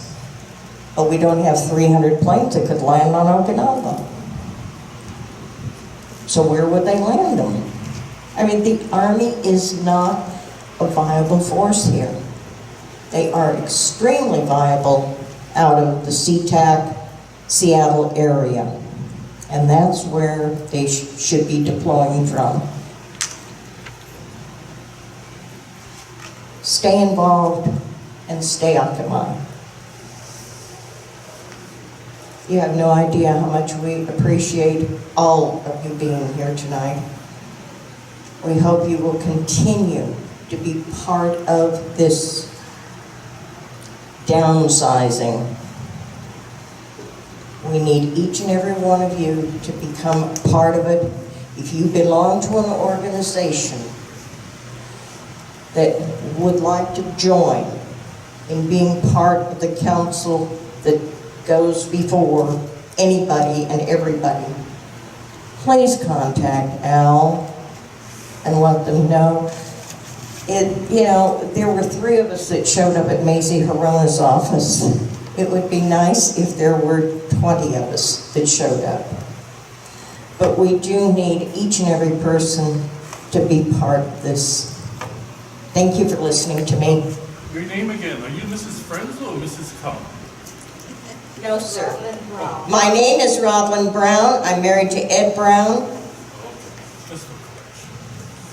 Speaker 3: But we don't have 300 planes that could land on Okinawa. So where would they land them? I mean, the Army is not a viable force here. They are extremely viable out of the SeaTac, Seattle area. And that's where they should be deploying from. Stay involved and stay occupied. You have no idea how much we appreciate all of you being here tonight. We hope you will continue to be part of this downsizing. We need each and every one of you to become part of it. If you belong to an organization that would like to join in being part of the council that goes before anybody and everybody, please contact Al and let them know. There were 3 of us that showed up at Mazie Hirona's office. It would be nice if there were 20 of us that showed up. But we do need each and every person to be part of this. Thank you for listening to me.
Speaker 5: Your name again, are you Mrs. Frenzel or Mrs. Cumm?
Speaker 3: No, sir. My name is Rodlin Brown. I'm married to Ed Brown.
Speaker 5: Okay, just a correction.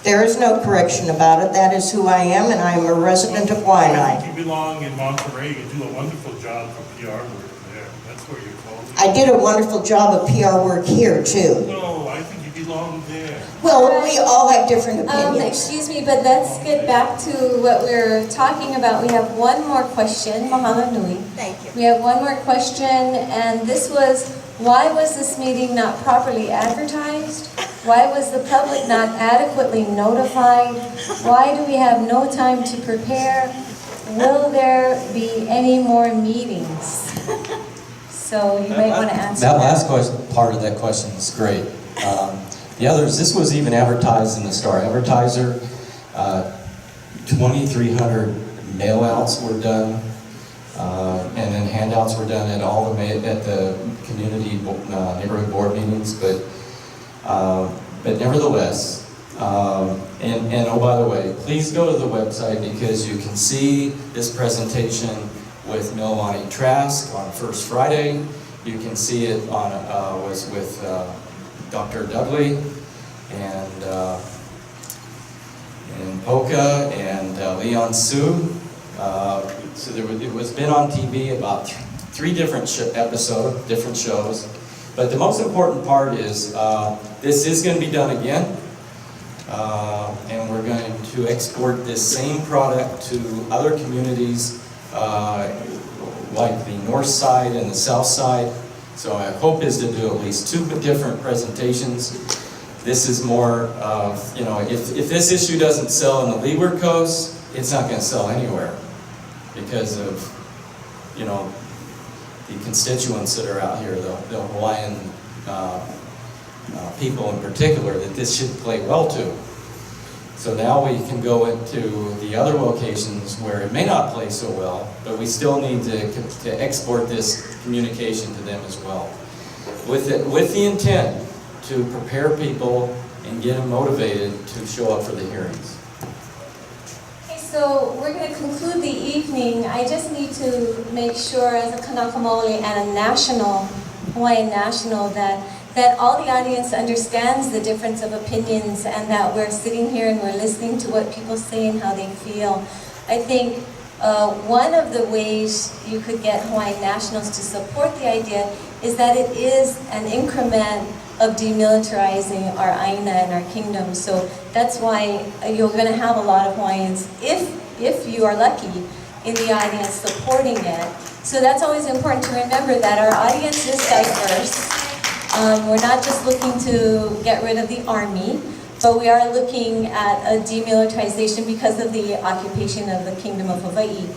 Speaker 3: There is no correction about it. That is who I am, and I am a resident of
Speaker 5: I
Speaker 3: Waianae.
Speaker 5: think you belong in Monterey. You do a wonderful job for PR work there. That's where you're called.
Speaker 3: I did a wonderful job of PR work here, too.
Speaker 5: No, I think you belong there.
Speaker 3: Well, we all have different opinions.
Speaker 1: Excuse me, but let's get back to what we're talking about. We have one more question. Mahalo nui.
Speaker 3: Thank you.
Speaker 1: We have one more question, and this was, why was this meeting not properly advertised? Why was the public not adequately notified? Why do we have no time to prepare? Will there be any more meetings? So you might want to answer
Speaker 2: That last question, part of that question is great. The others, this was even advertised in the Star Advertiser. 2,300 mail-outs were done, and then handouts were done at all the community neighborhood board meetings. But nevertheless, and oh, by the way, please go to the website because you can see this presentation with Milwaukie Trask on First Friday. You can see it on was with Dr. Dudley and Poca and Leon Sue. So it was been on TV about 3 different different shows. But the most important part is this is going to be done again. And we're going to export this same product to other communities like the north side and the south side. So our hope is to do at least 2 different presentations. This is more of, if this issue doesn't sell in the Leeward Coast, it's not going to sell anywhere because of, the constituents that are out here, the Hawaiian people in particular, that this should play well to. So now we can go into the other locations where it may not play so well, but we still need to export this communication to them as well. With the intent to prepare people and get them motivated to show up for the hearings.
Speaker 1: Okay, so we're going to conclude the evening. I just need to make sure as a Kanaka Maoli and a Hawaiian national, that all the audience understands the difference of opinions and that we're sitting here and we're listening to what people say and how they feel. I think one of the ways you could get Hawaiian nationals to support the idea is that it is an increment of demilitarizing our aina and our kingdom. So that's why you're going to have a lot of Hawaiians, if you are lucky, in the audience supporting it. So that's always important to remember that our audience is diverse. We're not just looking to get rid of the army, but we are looking at a demilitarization because of the occupation of the Kingdom of Hawaii.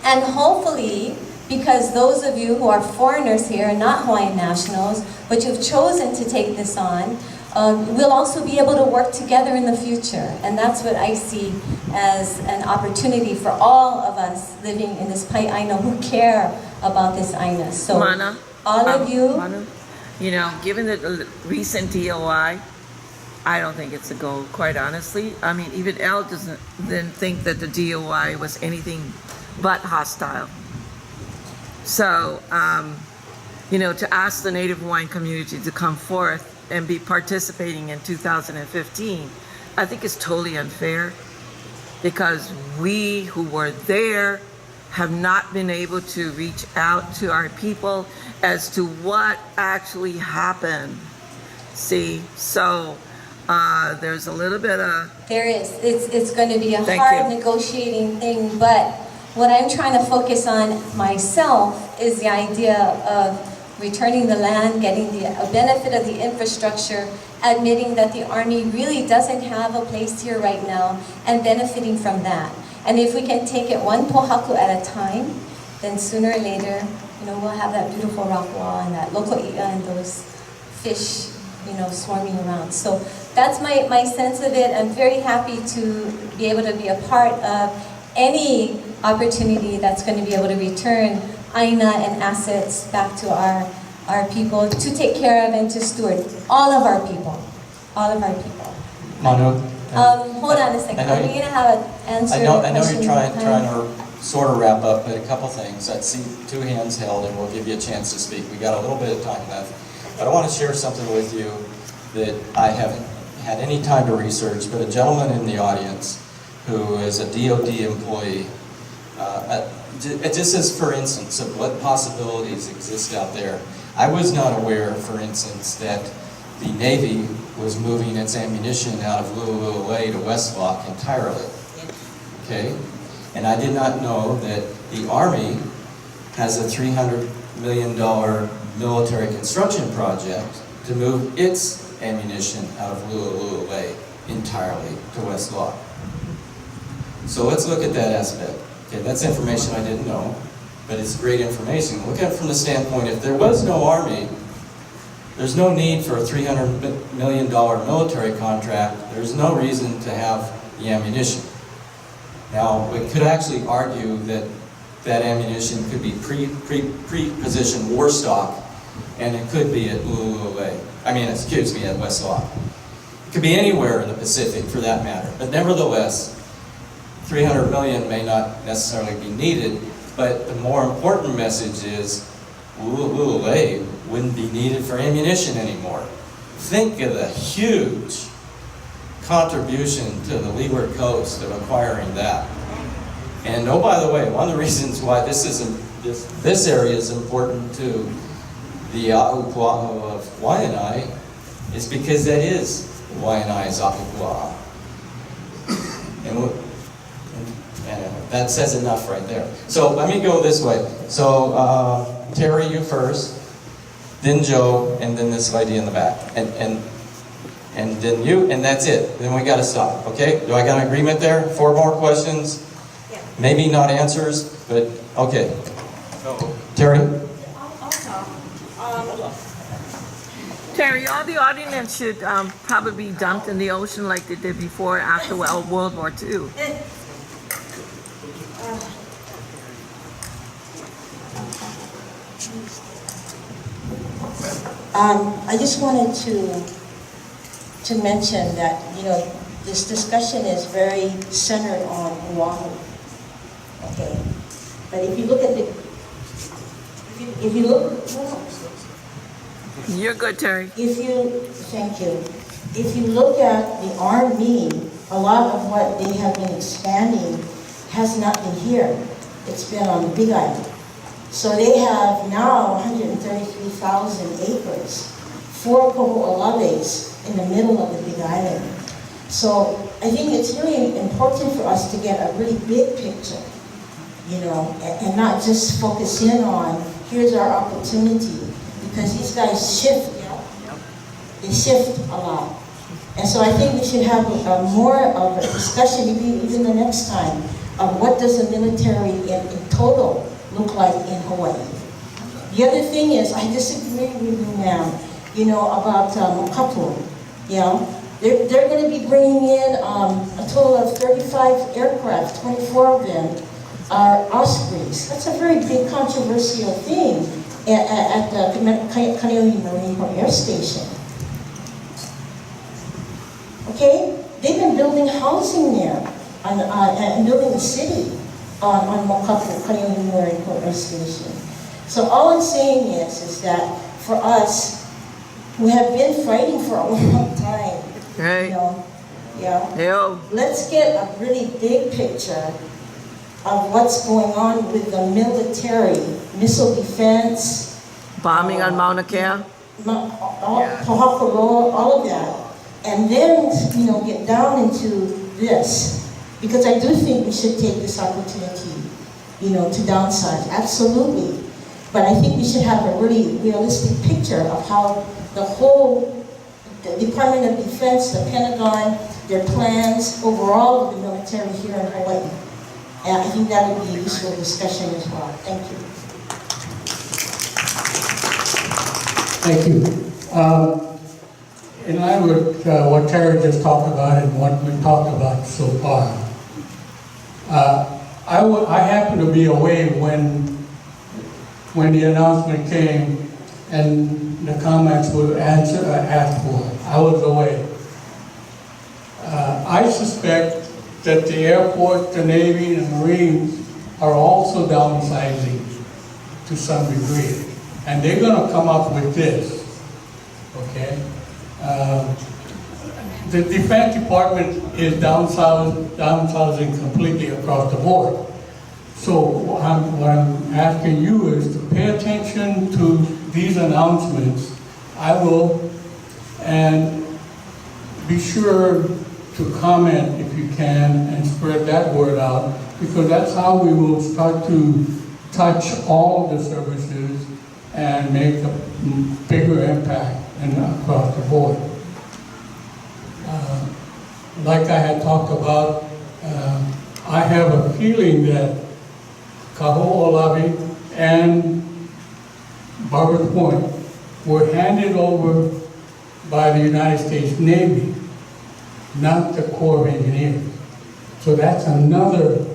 Speaker 1: And hopefully, because those of you who are foreigners here, not Hawaiian nationals, but you've chosen to take this on, We'll also be able to work together in the future, and that's what I see as an opportunity for all of us living in this Waianae who care about this Aina. So
Speaker 6: Mana,
Speaker 1: all of you,
Speaker 6: Manu, you know, given the recent DOI, I don't think it's a goal, quite honestly. I mean, even Al didn't think that the DOI was anything but hostile. So, you know, to ask the Native Hawaiian community to come forth and be participating in 2015, I think is totally unfair, because we who were there have not been able to reach out to our people as to what actually happened. See, so there's a little bit of...
Speaker 1: there is. It's going to be a
Speaker 6: Thank
Speaker 1: hard
Speaker 6: you.
Speaker 1: negotiating thing, but what I'm trying to focus on myself is the idea of returning the land, getting a benefit of the infrastructure, admitting that the Army really doesn't have a place here right now, and benefiting from that. And if we can take it one pohaku at a time, then sooner or later, you know, we'll have that beautiful rock wall and that loko'i'a and those fish, you know, swarming around. So that's my sense of it. I'm very happy to be able to be a part of any opportunity that's going to be able to return Aina and assets back to our people to take care of and to steward all of our people. All of our people.
Speaker 2: Manu?
Speaker 1: Hold on a second. Are we going to have an answer?
Speaker 2: I know you're trying to sort of wrap up, but a couple things. I see 2 hands held, and we'll give you a chance to speak. We got a little bit of time left. But I want to share something with you that I haven't had any time to research, but a gentleman in the audience who is a DOD employee, just as for instance of what possibilities exist out there. I was not aware, for instance, that the Navy was moving its ammunition out of Lulu'ulue to West Lock entirely. Okay? And I did not know that the Army has a $300 million military construction project to move its ammunition out of Lulu'ulue entirely to West Lock. So let's look at that aspect. Okay, that's information I didn't know, but it's great information. Look at it from the standpoint, if there was no Army, there's no need for a $300 million military contract. There's no reason to have the ammunition. Now, we could actually argue that that ammunition could be pre-positioned war stock, and it could be at Lulu'ulue. At West Lock. It could be anywhere in the Pacific for that matter. But nevertheless, 300 million may not necessarily be needed, but the more important message is Lulu'ulue wouldn't be needed for ammunition anymore. Think of the huge contribution to the leeward coast of acquiring that. And oh, by the way, one of the reasons why this area is important to the A'upua'a of Waianae is because that is Waianae's A'upua'a. And that says enough right there. So let me go this way. So Terry, you first, then Joe, and then this lady in the back. And then you, and that's it. Then we got to stop, okay? Do I got an agreement there? 4 more questions?
Speaker 7: Yeah.
Speaker 2: Maybe not answers, but okay. Terry?
Speaker 7: I'll talk.
Speaker 6: Terry, all the audience should probably be dumped in the ocean like they did before after World War II.
Speaker 3: I just wanted to mention that, you know, this discussion is very centered on Oahu. Okay, but if you look at if you look,
Speaker 6: You're good, Terry.
Speaker 3: thank you. If you look at the Army, a lot of what they have been expanding has not been here. It's been on the Big Island. So they have now 133,000 acres, 4 koho'olaves in the middle of the Big Island. So I think it's really important for us to get a really big picture, you know, and not just focus in on, here's our opportunity, because these guys shift. They shift a lot. And so I think we should have more of a discussion, even the next time, of what does the military in total look like in Hawaii. The other thing is, I disagree with you, ma'am, you know, about kapu.
Speaker 7: You know, they're going to be bringing in a total of 35 aircraft, 24 of them are Ospreys. That's a very big controversial thing at the Kaneohe Marine Corps Air Station. Okay, they've been building housing there and building a city on Makapu, Kaneohe Marine Corps Air Station. So all I'm saying is that for us, who have been fighting for a long time,
Speaker 6: Right.
Speaker 7: you know, yeah,
Speaker 6: Yeah.
Speaker 7: let's get a really big picture of what's going on with the military, missile defense,
Speaker 6: Bombing on Mauna Kea.
Speaker 7: Pohakaloa, all of that. And then, you know, get down into this. Because I do think we should take this opportunity, you know, to downsize, absolutely. But I think we should have a really realistic picture of how the whole the Department of Defense, the Pentagon, their plans overall with the military here in Hawaii. And I think that would be a useful discussion as well. Thank you.
Speaker 4: Thank you. In line with what Terry just talked about and what we've talked about so far, I happened to be away when the announcement came and the comments were asked for. I was away. I suspect that the airport, the Navy, and the Marines are also downsizing to some degree. And they're going to come up with this, okay? The Defense Department is downsizing completely across the board. So what I'm asking you is to pay attention to these announcements. I will, and be sure to comment if you can and spread that word out, because that's how we will start to touch all the services and make a bigger impact across the board. Like I had talked about, I have a feeling that Kaho'olawe and Barbers Point were handed over by the United States Navy, not the Corps of Engineers. So that's another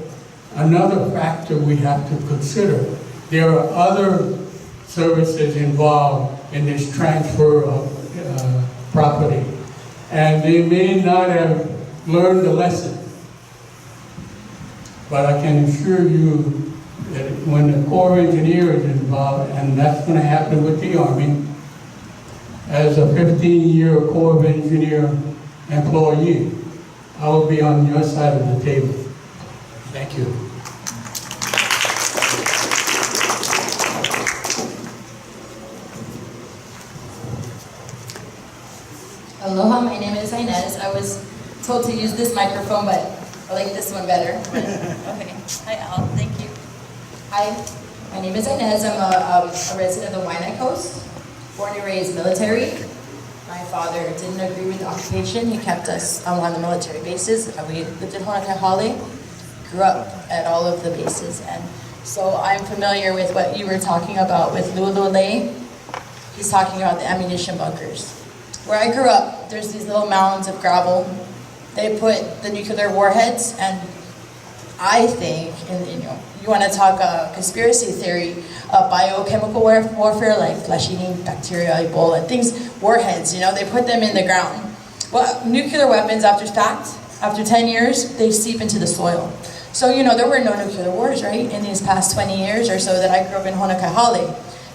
Speaker 4: factor we have to consider. There are other services involved in this transfer of property, and they may not have learned the lesson. But I can assure you that when the Corps of Engineers is involved, and that's going to happen with the Army, as a 15-year Corps of Engineer employee, I will be on your side of the table. Thank you.
Speaker 8: Aloha, my name is Inez. I was told to use this microphone, but I like this one better. Okay. Hi, Al. Thank you. Hi, my name is Inez. I'm a resident of the Waianae Coast, born and raised military. My father didn't agree with the occupation. He kept us on one of the military bases. We lived in Ho'okahi, grew up at all of the bases. And so I'm familiar with what you were talking about with Lu'ulu'ulei. He's talking about the ammunition bunkers. Where I grew up, there's these little mounds of gravel. They put the nuclear warheads, and I think, and you know, you want to talk conspiracy theory, biochemical warfare like flesh-eating bacteria, Ebola, things, warheads, you know, they put them in the ground. Well, nuclear weapons, after 10 years, they seep into the soil. So, you know, there were no nuclear wars, right, in these past 20 years or so that I grew up in Ho'okahi.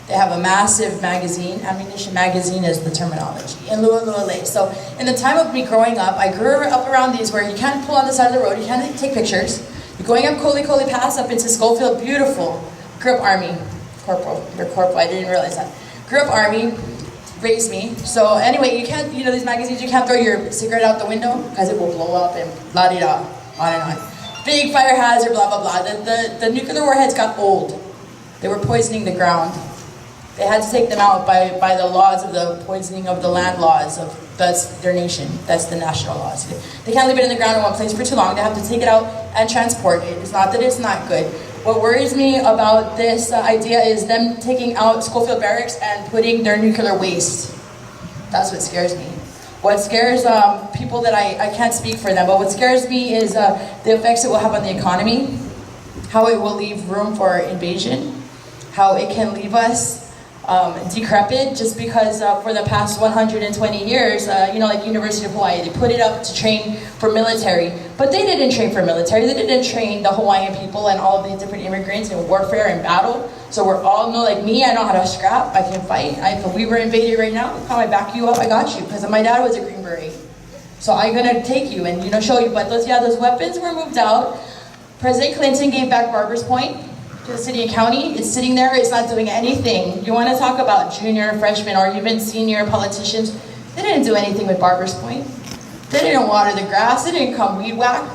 Speaker 8: They have a massive magazine, ammunition magazine is the terminology, in Lu'ulu'ulei. So in the time of me growing up, I grew up around these where you can't pull on the side of the road, you can't take pictures. You're going up Koli Pass up into Schofield, beautiful. Grew up Army, corporal, I didn't realize that. Grew up Army, raised me. So anyway, you can't, you know, these magazines, you can't throw your cigarette out the window because it will blow up and la-di-da, on and on. Big fire hazard, blah, blah, blah. The nuclear warheads got old. They were poisoning the ground. They had to take them out by the laws of the poisoning of the land laws of that's their nation. That's the national laws. They can't leave it in the ground in one place for too long. They have to take it out and transport it. It's not that it's not good. What worries me about this idea is them taking out Schofield Barracks and putting their nuclear waste. That's what scares me. What scares people that I can't speak for them, but what scares me is the effects it will have on the economy, how it will leave room for invasion, how it can leave us decrepit just because for the past 120 years, like University of Hawaii, they put it up to train for military, but they didn't train for military. They didn't train the Hawaiian people and all of the different immigrants in warfare and battle. So we're all like me, I know how to scrap, I can fight. If we were invaded right now, how I back you up, I got you, because my dad was a Green Beret. So I'm gonna take you and show you, but those weapons were moved out. President Clinton gave back Barbers Point to the city and county. It's sitting there, it's not doing anything. You wanna talk about junior, freshman, or even senior politicians? They didn't do anything with Barbers Point. They didn't water the grass, they didn't come weed whack.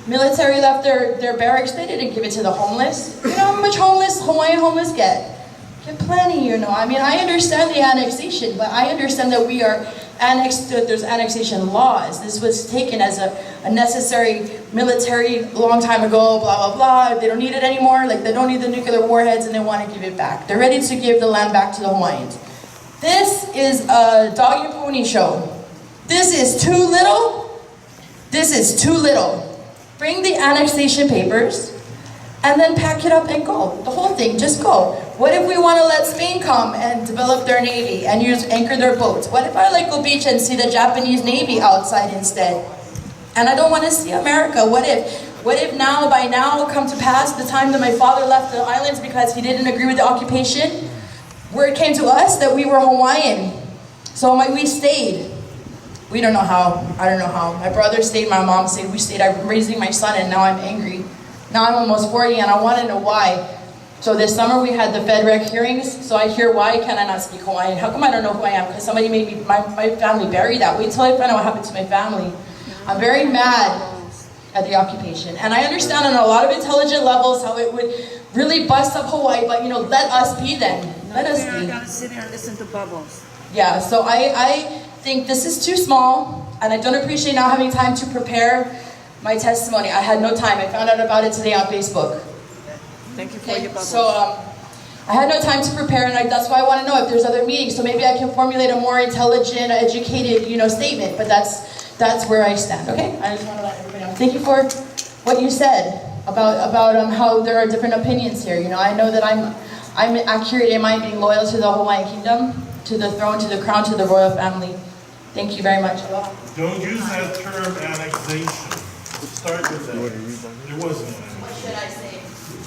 Speaker 8: Military left their barracks, they didn't give it to the homeless. You know how much Hawaiian homeless get? Get plenty, I mean, I understand the annexation, but I understand that we are annexed, that there's annexation laws. This was taken as a necessary military long time ago, blah, blah, blah. They don't need it anymore, like they don't need the nuclear warheads and they want to give it back. They're ready to give the land back to the Hawaiians. This is a dog and pony show. This is too little. This is too little. Bring the annexation papers and then pack it up and go. The whole thing, just go. What if we want to let Spain come and develop their navy and anchor their boats? What if I go beach and see the Japanese navy outside instead? And I don't want to see America. What if now, by now, come to pass the time that my father left the islands because he didn't agree with the occupation? Word came to us that we were Hawaiian. So we stayed. We don't know how. I don't know how. My brother stayed, my mom stayed, we stayed. I'm raising my son and now I'm angry. Now I'm almost 40 and I want to know why. So this summer we had the FedRec hearings, so I hear why can I not speak Hawaiian? How come I don't know who I am? Because somebody made my family bury that. Wait till I find out what happened to my family. I'm very mad at the occupation. And I understand on a lot of intelligent levels how it would really bust up Hawaii, but let us be then. Let us be.
Speaker 6: I gotta sit here and listen to Bubbles.
Speaker 8: Yeah, so I think this is too small, and I don't appreciate not having time to prepare my testimony. I had no time. I found out about it today on Facebook.
Speaker 6: Thank you for your Bubbles.
Speaker 8: So I had no time to prepare, and that's why I want to know if there's other meetings, so maybe I can formulate a more intelligent, educated, statement. But that's where I stand. Okay, I just want to let everybody know. Thank you for what you said about how there are different opinions here. I know that I'm accurate in my being loyal to the Hawaiian Kingdom, to the throne, to the crown, to the royal family. Thank you very much.
Speaker 5: Don't use that term annexation. Start with that. There was no annexation.
Speaker 8: What should I say?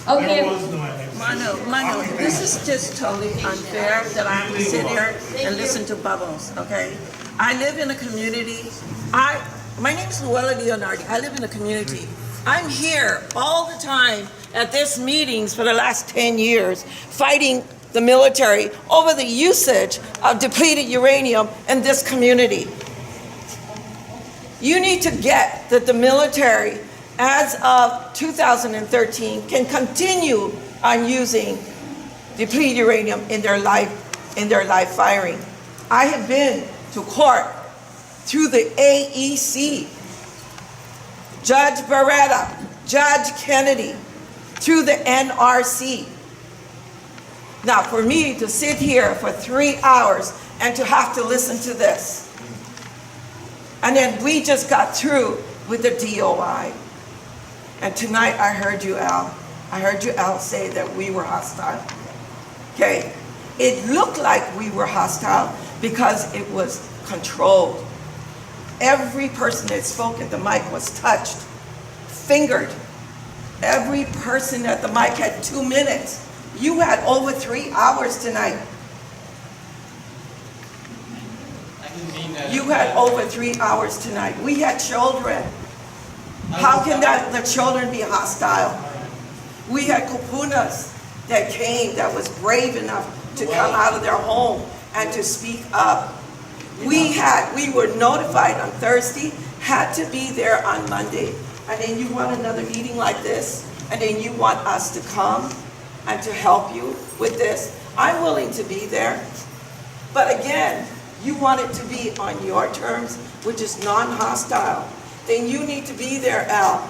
Speaker 6: Okay,
Speaker 5: There was no annexation.
Speaker 6: Manu, this is just totally unfair that I have to sit here and listen to Bubbles, okay? I live in a community, my name is Luella Leonardi, I live in a community. I'm here all the time at these meetings for the last 10 years, fighting the military over the usage of depleted uranium in this community. You need to get that the military, as of 2013, can continue on using depleted uranium in their live firing. I have been to court through the AEC, Judge Beretta, Judge Kennedy, through the NRC. Now, for me to sit here for 3 hours and to have to listen to this, and then we just got through with the DOI. And tonight I heard you, Al. I heard you, Al, say that we were hostile. Okay, it looked like we were hostile because it was controlled. Every person that spoke at the mic was touched, fingered. Every person at the mic had 2 minutes. You had over 3 hours tonight. You had over 3 hours tonight. We had children. How can the children be hostile? We had kupunas that came, that was brave enough to come out of their home and to speak up. We were notified on Thursday, had to be there on Monday. And then you want another meeting like this, and then you want us to come and to help you with this. I'm willing to be there. But again, you want it to be on your terms, which is non-hostile. Then you need to be there, Al,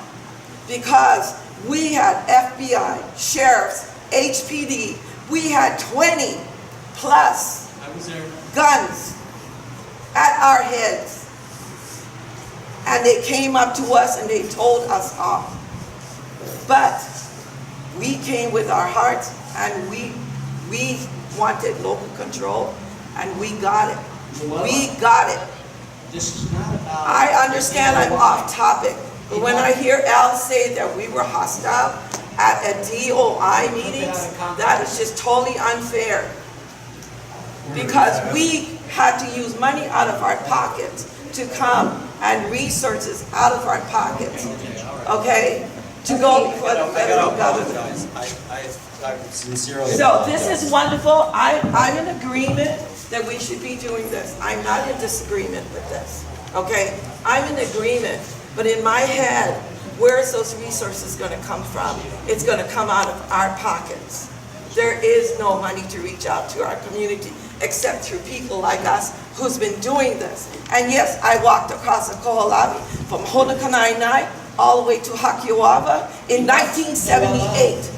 Speaker 6: because we had FBI, sheriffs, HPD, we had 20 plus guns at our heads.
Speaker 9: and they came up to us and they told us off. But we came with our hearts, and we wanted local control, and we got it. We got it.
Speaker 10: This is not about...
Speaker 9: I understand I'm off topic, but when I hear Al say that we were hostile at a DOI meetings, that is just totally unfair. Because we had to use money out of our pockets to come, and resources out of our pockets, okay? To go before the federal government.
Speaker 2: I sincerely
Speaker 9: So
Speaker 2: apologize.
Speaker 9: this is wonderful. I'm in agreement that we should be doing this. I'm not in disagreement with this, okay? I'm in agreement, but in my head, where's those resources gonna come from? It's gonna come out of our pockets. There is no money to reach out to our community except through people like us who's been doing this. And yes, I walked across the Koho'olawe from Honokanainai all the way to Hakiawava in 1978.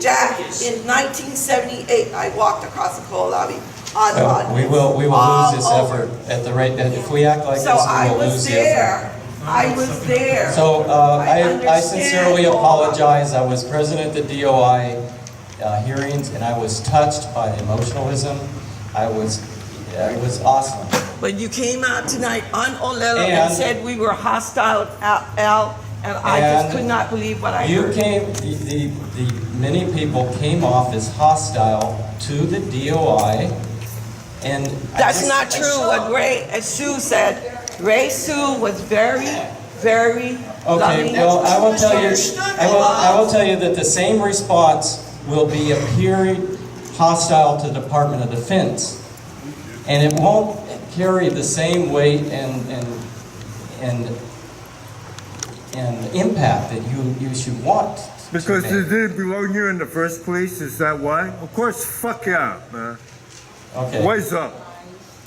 Speaker 9: Jack, in 1978, I walked across the Koho'olawe.
Speaker 2: We will lose this effort at the rate that if we act like
Speaker 9: So
Speaker 2: this,
Speaker 9: I
Speaker 2: we will
Speaker 9: was
Speaker 2: lose the effort.
Speaker 9: there. I was there.
Speaker 2: So I
Speaker 9: understand
Speaker 2: sincerely
Speaker 9: all of it.
Speaker 2: apologize. I was present at the DOI hearings, and I was touched by the emotionalism. It was awesome.
Speaker 9: But you came out tonight on Olelo and
Speaker 2: And-
Speaker 9: said we were hostile, Al, and I just
Speaker 2: And
Speaker 9: could not believe what I
Speaker 2: You
Speaker 9: heard.
Speaker 2: came, many people came off as hostile to the DOI, and
Speaker 9: That's not true what Ray Sue said. Ray Sue was very, very
Speaker 2: Okay,
Speaker 9: loving.
Speaker 2: well, I will tell you, I will tell you that the same response will be appearing hostile to the Department of Defense, and it won't carry the same weight and impact that you should want. to
Speaker 11: Because
Speaker 2: make.
Speaker 11: it didn't belong here in the first place, is that why? Of course, fuck yeah, man.
Speaker 2: Okay.
Speaker 11: Wise up.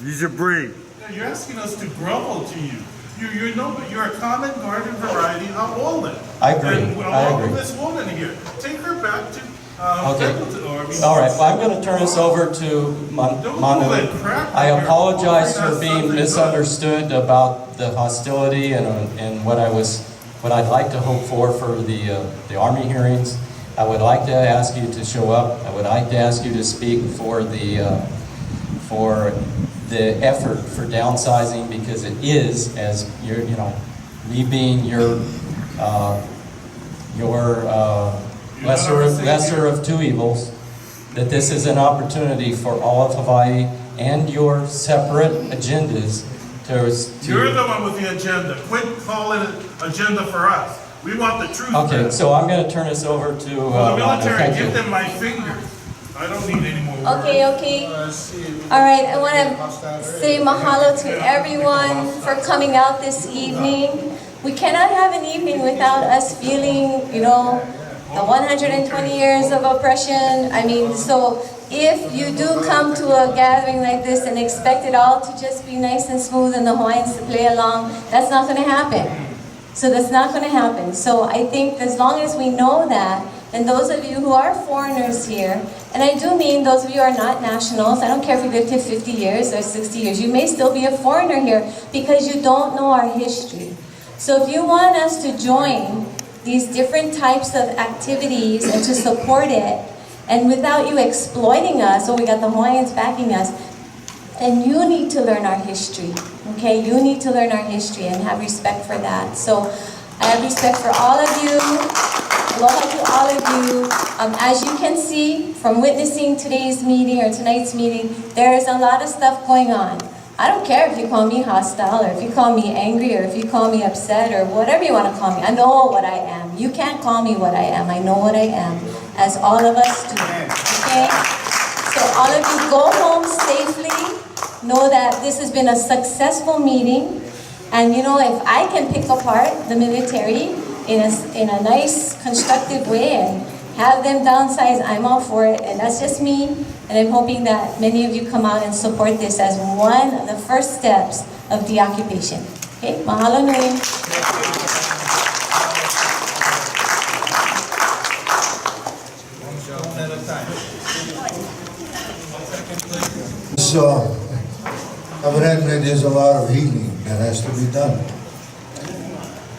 Speaker 11: Use your brain.
Speaker 5: You're asking us to grovel to you. You're a common garden variety of walnut.
Speaker 2: I agree.
Speaker 5: And
Speaker 2: I
Speaker 5: all
Speaker 2: agree.
Speaker 5: of this walnut here. Take her back to
Speaker 2: Okay.
Speaker 5: Templeton, or I mean,
Speaker 2: All right, well, I'm going to turn this over to
Speaker 5: Don't
Speaker 2: Manu.
Speaker 5: pull that crap
Speaker 2: I
Speaker 5: out here.
Speaker 2: apologize for
Speaker 5: Offering us
Speaker 2: being
Speaker 5: something good.
Speaker 2: misunderstood about the hostility and what I'd like to hope for the Army hearings. I would like to ask you to show up. I would like to ask you to speak for the effort for downsizing, because it is, as me being your lesser of two evils, that this is an opportunity for all of Hawaii and your separate agendas to...
Speaker 5: You're the one with the agenda. Quit calling it agenda for us. We want the truth.
Speaker 2: Okay,
Speaker 5: back.
Speaker 2: so I'm going to turn this over to
Speaker 5: For the
Speaker 2: Manu.
Speaker 5: military,
Speaker 2: Thank
Speaker 5: give
Speaker 2: you.
Speaker 5: them my fingers. I don't need any more words.
Speaker 1: Okay. All right, I want to say mahalo to everyone for coming out this evening. We cannot have an evening without us feeling, the 120 years of oppression. I mean, so if you do come to a gathering like this and expect it all to just be nice and smooth and the Hawaiians to play along, that's not going to happen. So that's not going to happen. So I think as long as we know that, and those of you who are foreigners here, and I do mean those of you who are not nationals, I don't care if you lived here 50 years or 60 years, you may still be a foreigner here because you don't know our history. So if you want us to join these different types of activities and to support it, and without you exploiting us, we got the Hawaiians backing us, and you need to learn our history, okay? You need to learn our history and have respect for that. So I have respect for all of you. Aloha to all of you. As you can see from witnessing today's meeting or tonight's meeting, there is a lot of stuff going on. I don't care if you call me hostile or if you call me angry or if you call me upset or whatever you want to call me. I know what I am. You can't call me what I am. I know what I am, as all of us do. Okay? So all of you go home safely. Know that this has been a successful meeting. And if I can pick apart the military in a nice, constructive way and have them downsize, I'm all for it. And that's just me. And I'm hoping that many of you come out and support this as one of the first steps of deoccupation. Okay? Mahalo nui.
Speaker 12: So, evidently there's a lot of healing that has to be done.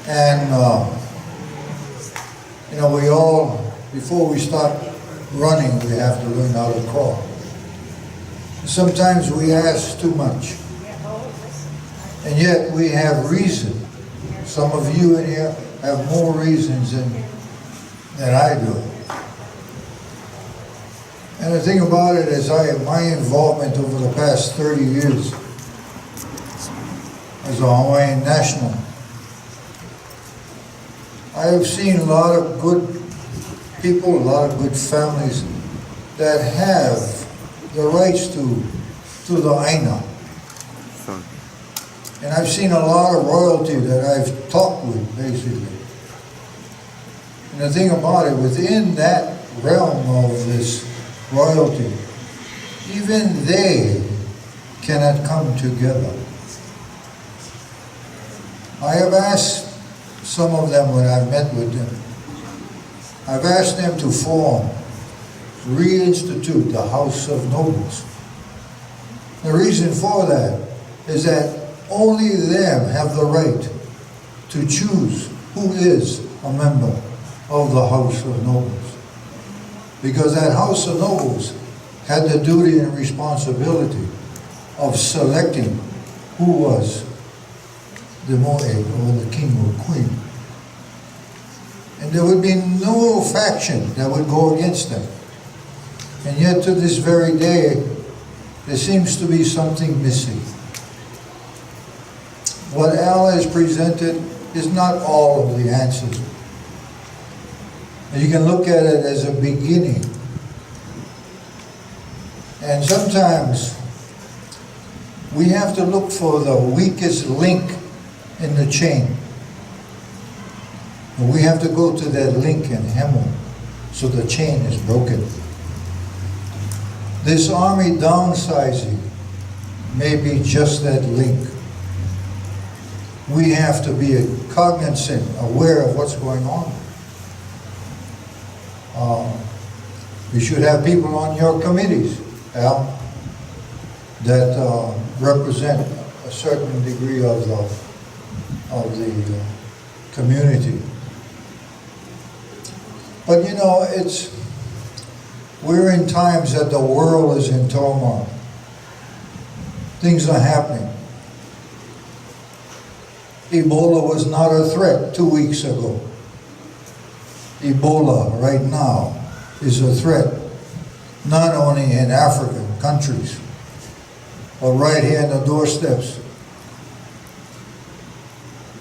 Speaker 12: And, you know, we all, before we start running, we have to learn how to crawl. Sometimes we ask too much. And yet we have reason. Some of you in here have more reasons than I do. And the thing about it is my involvement over the past 30 years as a Hawaiian national, I have seen a lot of good people, a lot of good families that have the rights to the Aina. And I've seen a lot of royalty that I've talked with, basically. And the thing about it, within that realm of this royalty, even they cannot come together. I have asked some of them when I've met with them, I've asked them to reinstitute the House of Nobles. The reason for that is that only them have the right to choose who is a member of the House of Nobles. Because that House of Nobles had the duty and responsibility of selecting who was the moe, or the king or queen. And there would be no faction that would go against them. And yet to this very day, there seems to be something missing. What Al has presented is not all of the answers. You can look at it as a beginning. And sometimes we have to look for the weakest link in the chain. And we have to go to that link and hammer so the chain is broken. This army downsizing may be just that link. We have to be cognizant, aware of what's going on. You should have people on your committees, Al, that represent a certain degree of the community. But you know, we're in times that the world is in turmoil. Things are happening. Ebola was not a threat 2 weeks ago. Ebola right now is a threat, not only in African countries, but right here in the doorsteps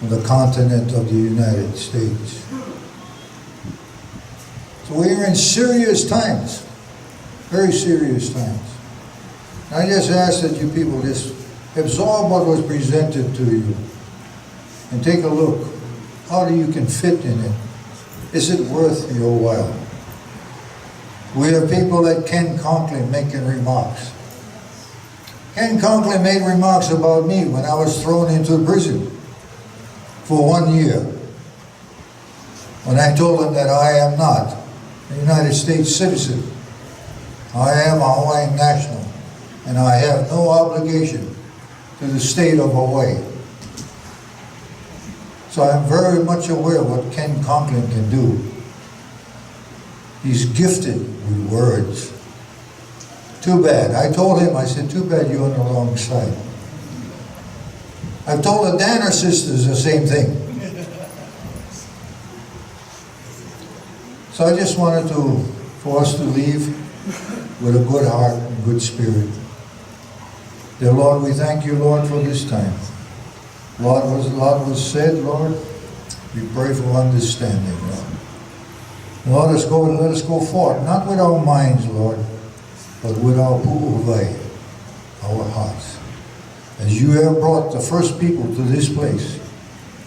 Speaker 12: of the continent of the United States. So we're in serious times, very serious times. And I just ask that you people just absorb what was presented to you and take a look. How do you can fit in it? Is it worth your while? We have people like Ken Conklin making remarks. Ken Conklin made remarks about me when I was thrown into prison for 1 year. When I told him that I am not a United States citizen. I am a Hawaiian national, and I have no obligation to the state of Hawaii. So I'm very much aware of what Ken Conklin can do. He's gifted with words. Too bad. I told him, I said, too bad you're on the wrong side. I've told the Danner sisters the same thing. So I just wanted for us to leave with a good heart and good spirit. Dear Lord, we thank you, Lord, for this time. Lord, a lot was said, Lord. We pray for understanding, Lord. Lord, let us go forth, not with our minds, Lord, but with our pu'uvai, our hearts. As you have brought the first people to this place,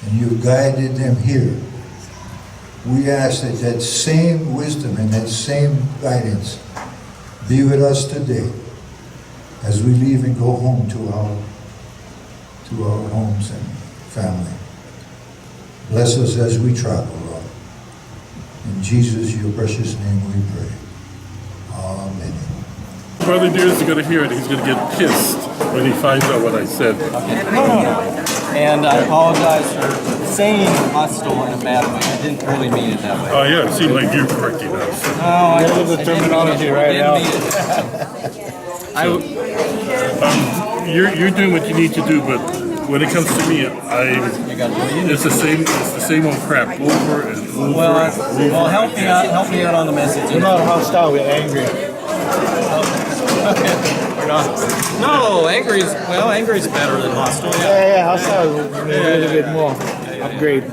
Speaker 12: and you guided them here, we ask that that same wisdom and that same guidance be with us today as we leave and go home to our homes and family. Bless us as we travel, Lord. In Jesus, your precious name we pray. Amen.
Speaker 5: Brother Deers is going to hear it. He's going to get pissed when he finds out what I said.
Speaker 2: And I apologize for saying hostile in a bad way. I didn't really mean it that way.
Speaker 5: Oh, yeah, it seems like you're correcting us.
Speaker 2: No, I
Speaker 11: Get the terminology right now.
Speaker 5: You're doing what you need to do, but when it comes to me, it's the same old crap over and over.
Speaker 2: Well, help me out on the message.
Speaker 11: We're not hostile, we're angry.
Speaker 2: We're not. No, angry is better than hostile.
Speaker 11: Yeah, hostile is a little bit more upgrade.